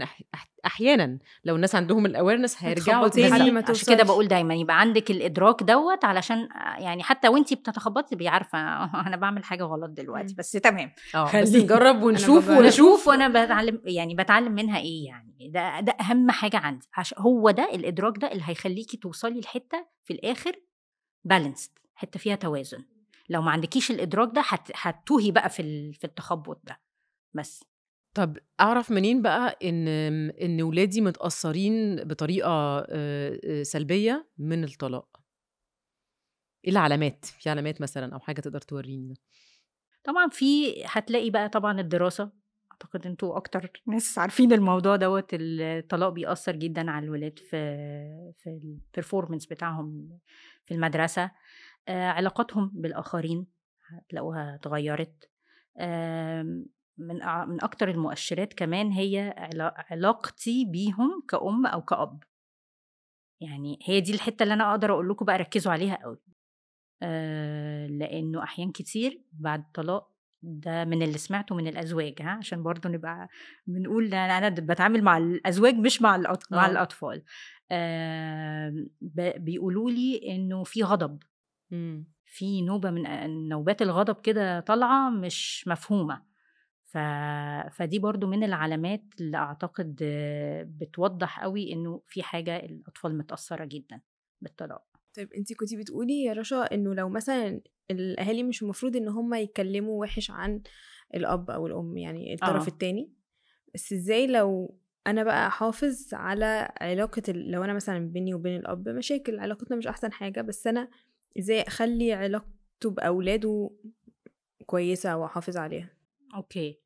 احيانا لو الناس عندهم الاويرنس هيرجعوا تاني ما عشان كده بقول دايما يبقى عندك الادراك دوت، علشان يعني حتى وانتي بتتخبطي تبقي عارفه انا بعمل حاجه غلط دلوقتي، بس تمام بس نجرب ونشوف ونشوف وانا بتعلم، يعني بتعلم منها ايه. يعني ده اهم حاجه عندي، عشان هو ده الادراك ده اللي هيخليكي توصلي لحته في الاخر بالانسد، حته فيها توازن. لو ما عندكيش الادراك ده هتتوهي بقى في التخبط ده بس. طب اعرف منين بقى ان ولادي متاثرين بطريقه سلبيه من الطلاق؟ ايه العلامات؟ في علامات مثلا او حاجه تقدر توريني ده؟ طبعا هتلاقي بقى طبعا الدراسه، اعتقد انتوا اكتر ناس عارفين الموضوع دوت. الطلاق بيأثر جدا على الولاد في البرفورمانس بتاعهم في المدرسه. علاقاتهم بالاخرين هتلاقوها اتغيرت. من اكتر المؤشرات كمان هي علاقتي بيهم كأم او كأب. يعني هي دي الحته اللي انا اقدر اقول لكم بقى ركزوا عليها قوي. لانه احيان كتير بعد الطلاق، ده من اللي سمعته من الازواج، عشان برضو نبقى بنقول انا بتعامل مع الازواج مش مع الاطفال. بيقولوا لي انه في غضب، في نوبه من نوبات الغضب كده طالعه مش مفهومه. فدي برضو من العلامات اللي اعتقد بتوضح قوي انه في حاجه الاطفال متاثره جدا بالطلاق. طيب انتي كنتي بتقولي يا رشا انه لو مثلا الاهالي مش المفروض ان هم يتكلموا وحش عن الاب او الام، يعني الطرف التاني، بس ازاي لو انا بقى احافظ على علاقة لو انا مثلا بيني وبين الاب مشاكل، علاقتنا مش احسن حاجة، بس انا ازاي اخلي علاقته باولاده كويسة واحافظ عليها؟ اوكي،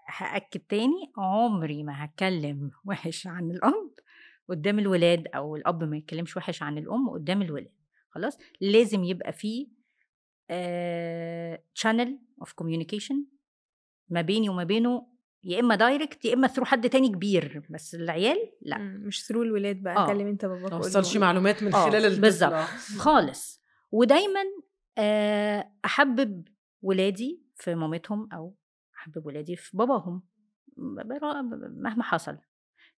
هأكد تاني، عمري ما هتكلم وحش عن الأب قدام الولاد، أو الأب ما يتكلمش وحش عن الأم قدام الولاد. خلاص، لازم يبقى فيه channel of communication ما بيني وما بينه، يا إما دايركت يا إما ثرو حد تاني كبير، بس العيال لا. مش ثرو الولاد بقى كلم انت باباك، ما وصلش معلومات من خلال الطفل بالظبط خالص. ودايما أحبب ولادي في مامتهم، أو أحبب ولادي في باباهم مهما حصل.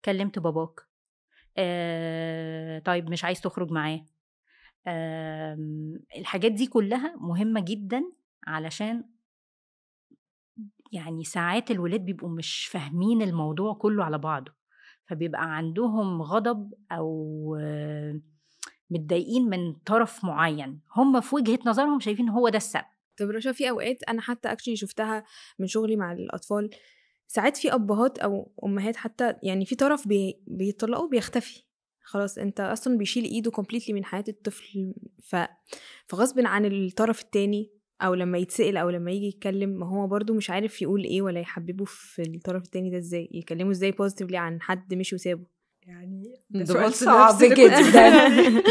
كلمت باباك، طيب مش عايز تخرج معاه. الحاجات دي كلها مهمة جدا، علشان يعني ساعات الولاد بيبقوا مش فاهمين الموضوع كله على بعضه، فبيبقى عندهم غضب أو متضايقين من طرف معين، هم في وجهة نظرهم شايفين هو ده السبب. طب رشا، في اوقات انا حتى اكشلي شفتها من شغلي مع الاطفال، ساعات في ابهات او امهات حتى يعني في طرف بيطلقوا بيختفي خلاص انت اصلا بيشيل ايده كومبليتلي من حياة الطفل. فغصب عن الطرف التاني، او لما يتسأل او لما يجي يتكلم، ما هو برضو مش عارف يقول ايه ولا يحببه في الطرف التاني ده ازاي، يكلمه ازاي بوزيتيفلي عن حد مشي وسابه. يعني ده سؤال بص صعب نفس اللي كنت جدا.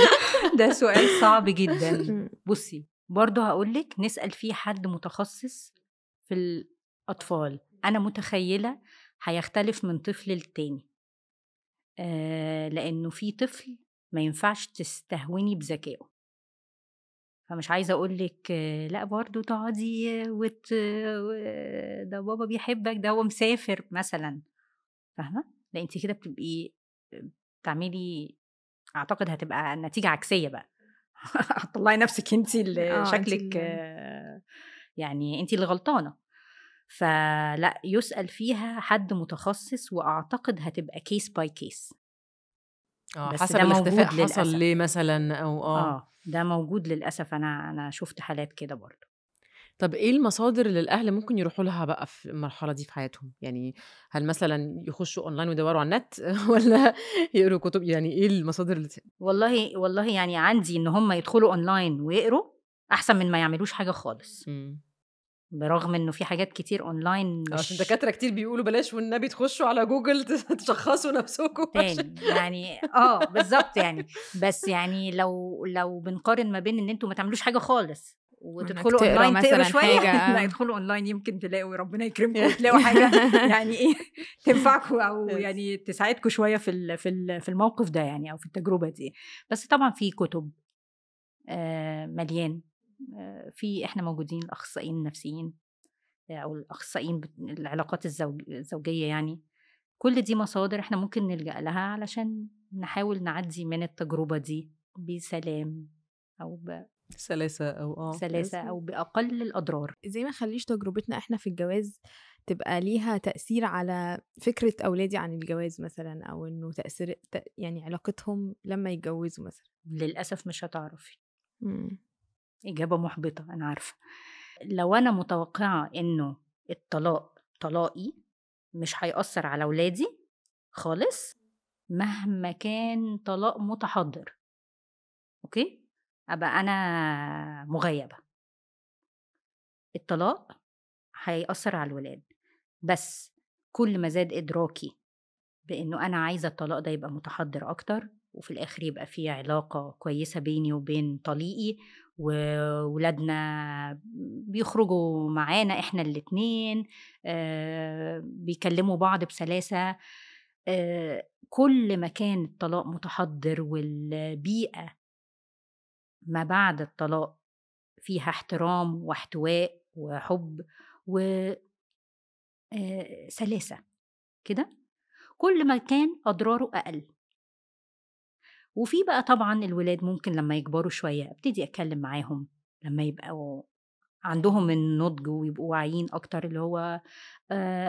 ده سؤال صعب جدا. بصي برضه هقولك نسأل فيه حد متخصص في الأطفال. أنا متخيلة هيختلف من طفل للتاني، لأنه في طفل ما ينفعش تستهوني بذكائه، فمش عايزة أقولك لا برضه تقعدي ده بابا بيحبك، ده هو مسافر مثلا، فاهمة؟ لا انت كده بتبقي بتعملي، أعتقد هتبقى النتيجة عكسية بقى. هتطلعي نفسك انت اللي شكلك يعني انت اللي غلطانة. فلا يسأل فيها حد متخصص، وأعتقد هتبقى كيس باي كيس. بس حسب ده الاختفاء موجود حصل للأسف. ليه مثلا او ده موجود للأسف. أنا شفت حالات كده برضو. طب ايه المصادر اللي الاهل ممكن يروحوا لها بقى في المرحله دي في حياتهم؟ يعني هل مثلا يخشوا اونلاين ويدوروا على النت ولا يقروا كتب؟ يعني ايه المصادر اللي والله يعني عندي ان هم يدخلوا اونلاين ويقروا احسن من ما يعملوش حاجه خالص. برغم انه في حاجات كتير اونلاين عشان مش دكاتره كتير بيقولوا بلاش والنبي تخشوا على جوجل تشخصوا نفسكم تاني يعني بالظبط يعني. بس يعني لو بنقارن ما بين ان انتوا ما تعملوش حاجه خالص وتدخلوا تقرا اونلاين تقروا مثلا شويه حاجة. لا ادخلوا اونلاين يمكن تلاقوا، ربنا يكرمكم وتلاقوا حاجه يعني ايه تنفعكم او يعني تساعدكم شويه في الموقف ده يعني، او في التجربه دي. بس طبعا في كتب مليان. في احنا موجودين الاخصائيين النفسيين او الاخصائيين العلاقات الزوجيه يعني. كل دي مصادر احنا ممكن نلجأ لها علشان نحاول نعدي من التجربه دي بسلام او سلاسه او بسلاسه او باقل الاضرار. ازاي ما نخليش تجربتنا احنا في الجواز تبقى ليها تأثير على فكرة أولادي عن الجواز مثلا، أو إنه تأثير يعني علاقتهم لما يتجوزوا مثلا؟ للأسف مش هتعرفي. إجابة محبطة أنا عارفة. لو أنا متوقعة إنه الطلاق طلاقي مش هيأثر على ولادي خالص مهما كان طلاق متحضر، أوكي، أبقى أنا مغيبة. الطلاق هيأثر على الولاد، بس كل ما زاد إدراكي بإنه أنا عايزة الطلاق ده يبقى متحضر أكتر، وفي الآخر يبقى في علاقة كويسة بيني وبين طليقي، وولادنا بيخرجوا معانا إحنا الاتنين، بيكلموا بعض بسلاسة. كل ما كان الطلاق متحضر والبيئة ما بعد الطلاق فيها احترام واحتواء وحب وسلاسة كده، كل ما كان أضراره أقل. وفي بقى طبعا الولاد ممكن لما يكبروا شوية ابتدي أتكلم معاهم لما يبقوا عندهم النضج ويبقوا واعيين أكتر، اللي هو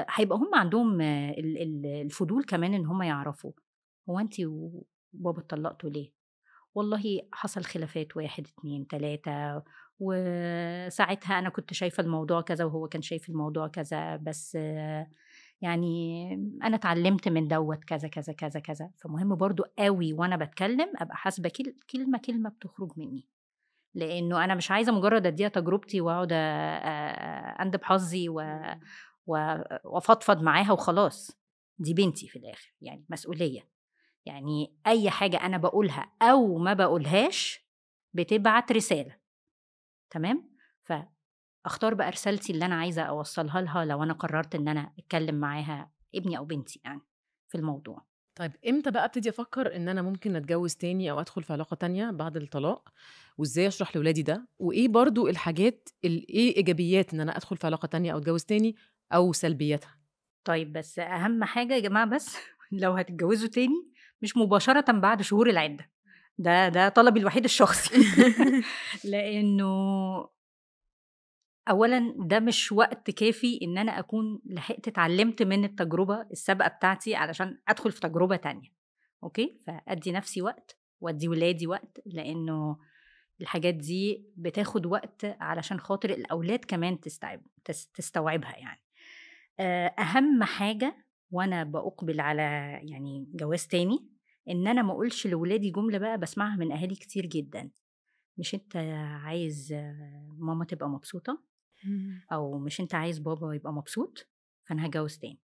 هيبقى هم عندهم الفضول كمان إن هم يعرفوا هو أنتي وبابا اتطلقتوا ليه؟ والله حصل خلافات 1 2 3 وساعتها أنا كنت شايفة الموضوع كذا وهو كان شايف الموضوع كذا، بس يعني أنا اتعلمت من دوت كذا كذا كذا كذا. فمهم برضو قوي وأنا بتكلم أبقى حاسبة كلمة بتخرج مني، لأنه أنا مش عايزة مجرد أديها تجربتي وأقعد أندب حظي وأفضفض معاها وخلاص. دي بنتي في الآخر يعني مسؤولية. يعني أي حاجة أنا بقولها أو ما بقولهاش بتبعت رسالة، تمام؟ فأختار بقى رسالتي اللي أنا عايزة أوصلها لها لو أنا قررت إن أنا أتكلم معاها ابني أو بنتي يعني في الموضوع. طيب امتى بقى ابتدي افكر ان انا ممكن اتجوز تاني او ادخل في علاقه تانية بعد الطلاق؟ وازاي اشرح لاولادي ده؟ وايه برضو الحاجات ايه ايجابيات ان انا ادخل في علاقه تانية او اتجوز تاني او سلبياتها؟ طيب بس أهم حاجة يا جماعة بس لو هتتجوزوا تاني مش مباشرة بعد شهور العدة، ده طلبي الوحيد الشخصي. لأنه أولا ده مش وقت كافي إن أنا أكون لحقت اتعلمت من التجربة السابقة بتاعتي علشان أدخل في تجربة تانية. أوكي، فأدي نفسي وقت وأدي ولادي وقت، لأنه الحاجات دي بتاخد وقت علشان خاطر الأولاد كمان تستوعبها يعني. أهم حاجة وأنا بأقبل على يعني جواز تاني ان انا ما اقولش لاولادي جمله بقى بسمعها من اهالي كتير جدا: مش انت عايز ماما تبقى مبسوطه، او مش انت عايز بابا يبقى مبسوط، فانا هتجوز تاني.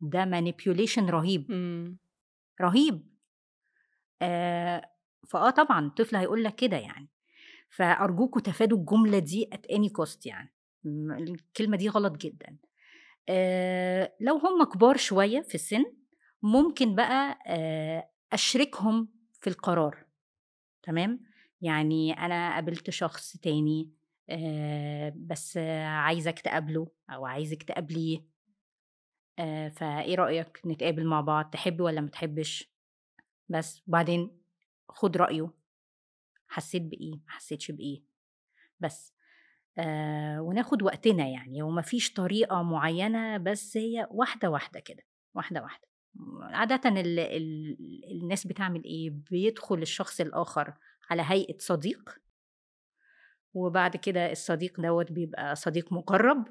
ده مانيبيوليشن رهيب رهيب. طبعا الطفل هيقول لك كده يعني. فارجوكوا تفادوا الجمله دي at any cost يعني. الكلمه دي غلط جدا. لو هم كبار شويه في السن ممكن بقى اشركهم في القرار. تمام، يعني انا قابلت شخص تاني بس عايزك تقابله او عايزك تقابليه، فايه رأيك نتقابل مع بعض، تحب ولا ما تحبش؟ بس وبعدين خد رأيه، حسيت بإيه ما حسيتش بإيه، بس وناخد وقتنا يعني. ومفيش طريقة معينة، بس هي واحدة واحدة كده، واحدة واحدة. عادة الناس بتعمل إيه؟ بيدخل الشخص الآخر على هيئة صديق، وبعد كده الصديق دوت بيبقى صديق مقرب،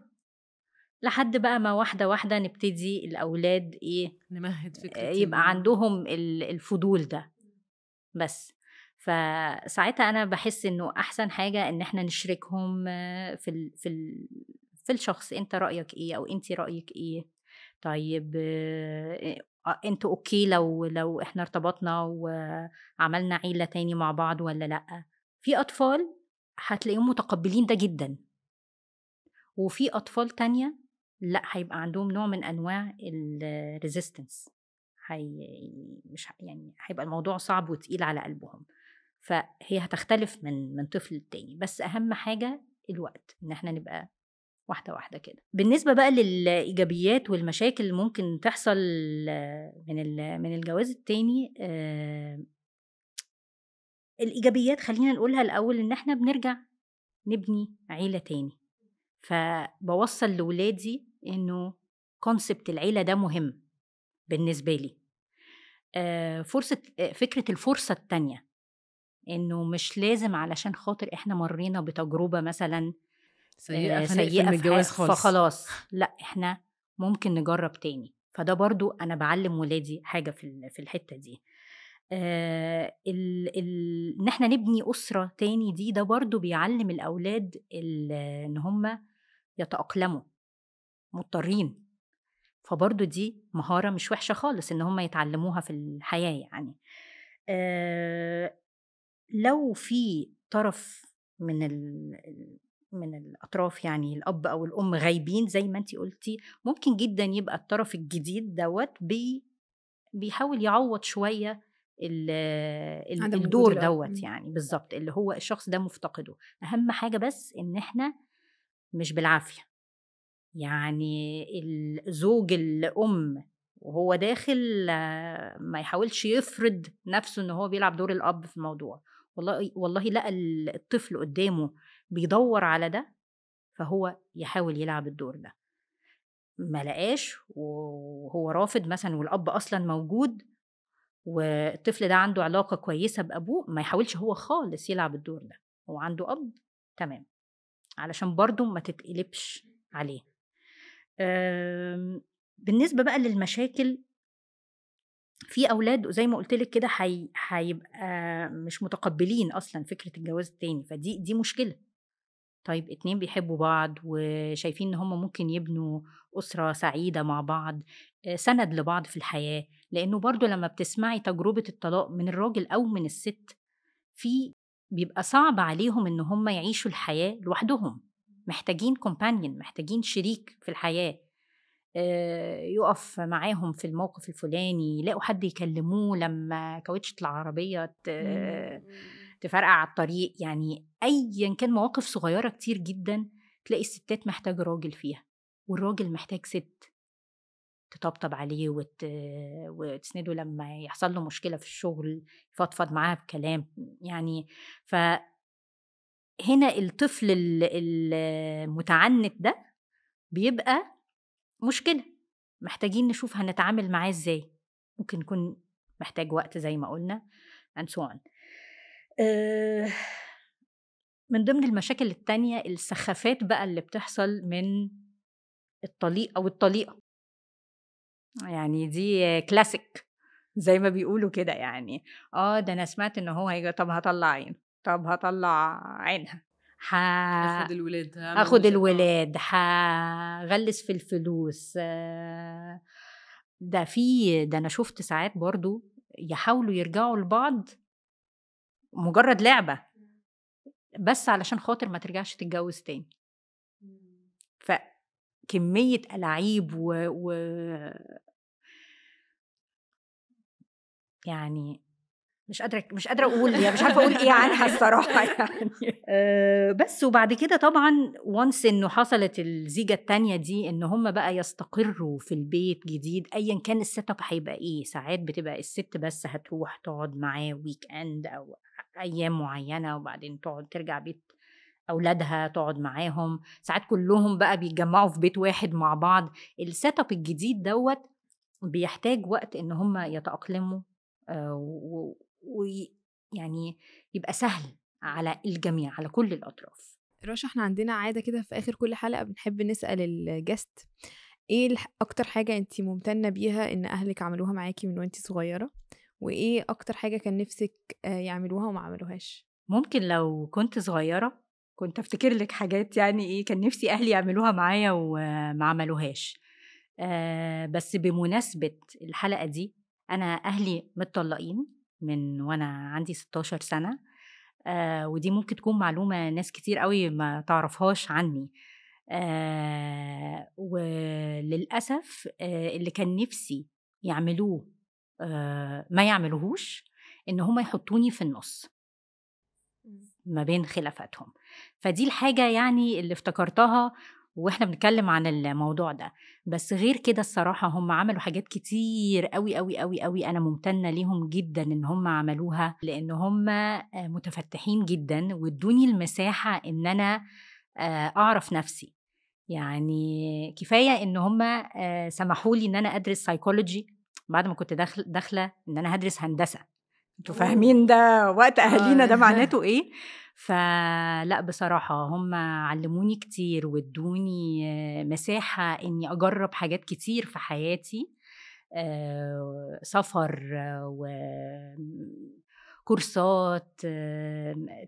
لحد بقى ما واحدة واحدة نبتدي الأولاد إيه، نمهد فكرة يبقى عندهم الفضول ده. بس فساعتها أنا بحس إنه أحسن حاجة إن إحنا نشركهم في الشخص. أنت رأيك إيه أو أنتي رأيك إيه؟ طيب أنتوا أوكي لو إحنا ارتبطنا وعملنا عيلة تاني مع بعض ولا لأ؟ في أطفال هتلاقيهم متقبلين ده جدا، وفي أطفال تانية لأ، هيبقى عندهم نوع من أنواع الريزيستنس، مش يعني هيبقى الموضوع صعب وتقيل على قلبهم. فهي هتختلف من طفل للتاني، بس أهم حاجة الوقت، إن احنا نبقى واحدة واحدة كده. بالنسبة بقى للإيجابيات والمشاكل اللي ممكن تحصل من الجواز التاني، الإيجابيات خلينا نقولها الأول، إن احنا بنرجع نبني عيلة تاني. فبوصل لولادي إنه كونسبت العيلة ده مهم بالنسبة لي. فكرة الفرصة التانية، إنه مش لازم علشان خاطر إحنا مرينا بتجربة مثلا سيئة سيئة من الجواز خالص، فخلاص لا، إحنا ممكن نجرب تاني. فده برضو أنا بعلم ولادي حاجة في الحتة دي. إن إحنا نبني أسرة تاني دي، ده برضو بيعلم الأولاد إن هم يتأقلموا، مضطرين. فبرضو دي مهارة مش وحشة خالص إن هم يتعلموها في الحياة يعني. لو في طرف من الأطراف، يعني الأب أو الأم غايبين زي ما أنتي قلتي، ممكن جدا يبقى الطرف الجديد دوت بيحاول يعوض شوية الدور دوت يعني. بالظبط، اللي هو الشخص ده مفتقده. أهم حاجة بس إن إحنا مش بالعافية، يعني الزوج الأم وهو داخل ما يحاولش يفرض نفسه إن هو بيلعب دور الأب في الموضوع. والله لقى الطفل قدامه بيدور على ده، فهو يحاول يلعب الدور ده. ما لقاش وهو رافض مثلا، والأب أصلا موجود والطفل ده عنده علاقة كويسة بأبوه، ما يحاولش هو خالص يلعب الدور ده. هو عنده أب تمام، علشان برضه ما تتقلبش عليه. بالنسبة بقى للمشاكل، في أولاد زي ما قلت لك كده هيبقى مش متقبلين أصلا فكرة الجواز التاني، فدي مشكلة. طيب 2 بيحبوا بعض وشايفين إن هم ممكن يبنوا أسرة سعيدة مع بعض، سند لبعض في الحياة. لأنه برضو لما بتسمعي تجربة الطلاق من الراجل أو من الست، بيبقى صعب عليهم إن هم يعيشوا الحياة لوحدهم، محتاجين كومبانيون، محتاجين شريك في الحياة يقف معاهم في الموقف الفلاني، يلاقوا حد يكلموه لما كاوتشة العربية تفرقع على الطريق. يعني أيا كان مواقف صغيرة كتير جدا تلاقي الستات محتاجة راجل فيها، والراجل محتاج ست تطبطب عليه وتسنده لما يحصل له مشكلة في الشغل، يفضفض معاها بكلام يعني. فهنا الطفل المتعنت ده بيبقى مشكلة، محتاجين نشوف هنتعامل معاه ازاي. ممكن يكون محتاج وقت زي ما قلنا and so on. من ضمن المشاكل التانية السخافات بقى اللي بتحصل من الطليق أو الطليقة، يعني دي كلاسيك. زي ما بيقولوا كده يعني. ده انا سمعت ان هو هيجي، طب هطلع عينه، طب هطلع عينها، هاخد الولاد، هغلس في الفلوس. ده انا شفت ساعات برضو يحاولوا يرجعوا لبعض مجرد لعبة بس علشان خاطر ما ترجعش تتجوز تاني. فكمية ألاعيب يعني مش قادرة أقول، يعني مش عارفة أقول إيه عنها الصراحة يعني. بس وبعد كده طبعا وانس إنه حصلت الزيجة التانية دي، إن هم بقى يستقروا في البيت جديد أيا كان السيت اب هيبقى إيه. ساعات بتبقى الست بس هتروح تقعد معاه ويك اند أو أيام معينة، وبعدين تقعد ترجع بيت أولادها تقعد معاهم. ساعات كلهم بقى بيتجمعوا في بيت واحد مع بعض. السيت اب الجديد دوت بيحتاج وقت إن هم يتأقلموا، ويعني يبقى سهل على الجميع، على كل الأطراف. رشا، احنا عندنا عادة كده في آخر كل حلقة بنحب نسأل الجست ايه أكتر حاجة انتي ممتنة بيها ان أهلك عملوها معاكي من وانتي صغيرة، وايه أكتر حاجة كان نفسك يعملوها وما عملوهاش؟ ممكن لو كنت صغيرة كنت أفتكر لك حاجات يعني إيه كان نفسي أهلي يعملوها معايا وما عملوهاش. بس بمناسبة الحلقة دي، أنا أهلي متطلقين من وأنا عندي 16 سنة. ودي ممكن تكون معلومة ناس كتير قوي ما تعرفهاش عني. وللأسف اللي كان نفسي يعملوه ما يعملوهوش، إن هم يحطوني في النص ما بين خلافاتهم. فدي الحاجة يعني اللي افتكرتها واحنا بنتكلم عن الموضوع ده. بس غير كده الصراحة هم عملوا حاجات كتير قوي قوي قوي قوي أنا ممتنة ليهم جدا إن هم عملوها، لأن هم متفتحين جدا وادوني المساحة إن أنا أعرف نفسي. يعني كفاية إن هم سمحوا لي إن أنا أدرس سايكولوجي بعد ما كنت داخلة إن أنا هدرس هندسة. انتوا فاهمين ده وقت أهالينا ده معناته إيه؟ فلا بصراحة هم علموني كتير وادوني مساحة إني أجرب حاجات كتير في حياتي، سفر وكورسات،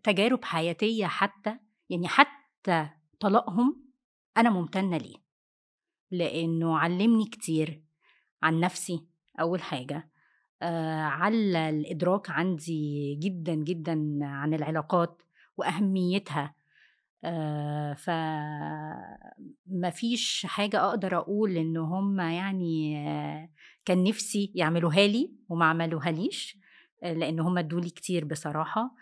تجارب حياتية حتى. يعني حتى طلاقهم أنا ممتنة ليه، لأنه علمني كتير عن نفسي أول حاجة. على الإدراك عندي جدا جدا عن العلاقات وأهميتها. فما فيش حاجة أقدر أقول إن هم يعني كان نفسي يعملوها لي وما عملوها ليش، لأن هم ادولي كتير بصراحة.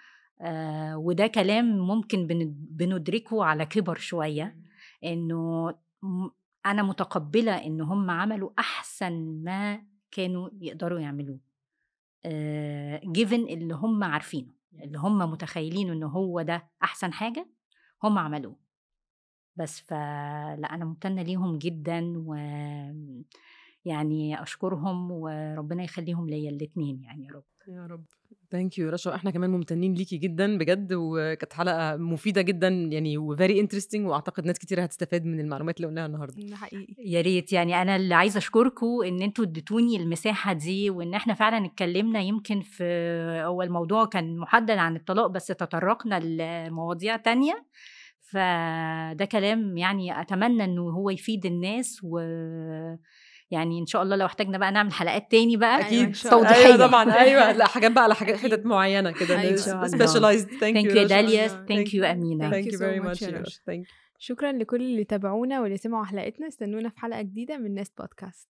وده كلام ممكن بندركه على كبر شوية، إنه أنا متقبلة إن هم عملوا أحسن ما كانوا يقدروا يعملوه، given اللي هم عارفينه، اللي هم متخيلين إنه هو ده أحسن حاجة هم عملوه. بس فلا أنا ممتنة ليهم جدا، ويعني أشكرهم وربنا يخليهم ليا الاتنين يعني يا رب. يا رب. ثانك يو رشا، احنا كمان ممتنين ليكي جدا بجد، وكانت حلقه مفيده جدا يعني وفيري انترستنج، واعتقد ناس كتير هتستفاد من المعلومات اللي قلناها النهارده. ده حقيقي. يا ريت يعني انا اللي عايزه اشكركم ان انتوا اديتوني المساحه دي، وان احنا فعلا اتكلمنا. يمكن في اول موضوع كان محدد عن الطلاق بس تطرقنا لمواضيع تانية، فده كلام يعني اتمنى انه هو يفيد الناس. و يعني ان شاء الله لو احتاجنا بقى نعمل حلقات تاني بقى اكيد توضيحيه. ايوه طبعا، ايوه لا حاجات بقى على حاجات حتت معينه كده سبيشاليزد. ثانك يو داليا، ثانك يو امينه، ثانك يو فيري ماتش. شكرا لكل اللي تابعونا واللي سمعوا حلقتنا. استنونا في حلقه جديده من ناست بودكاست.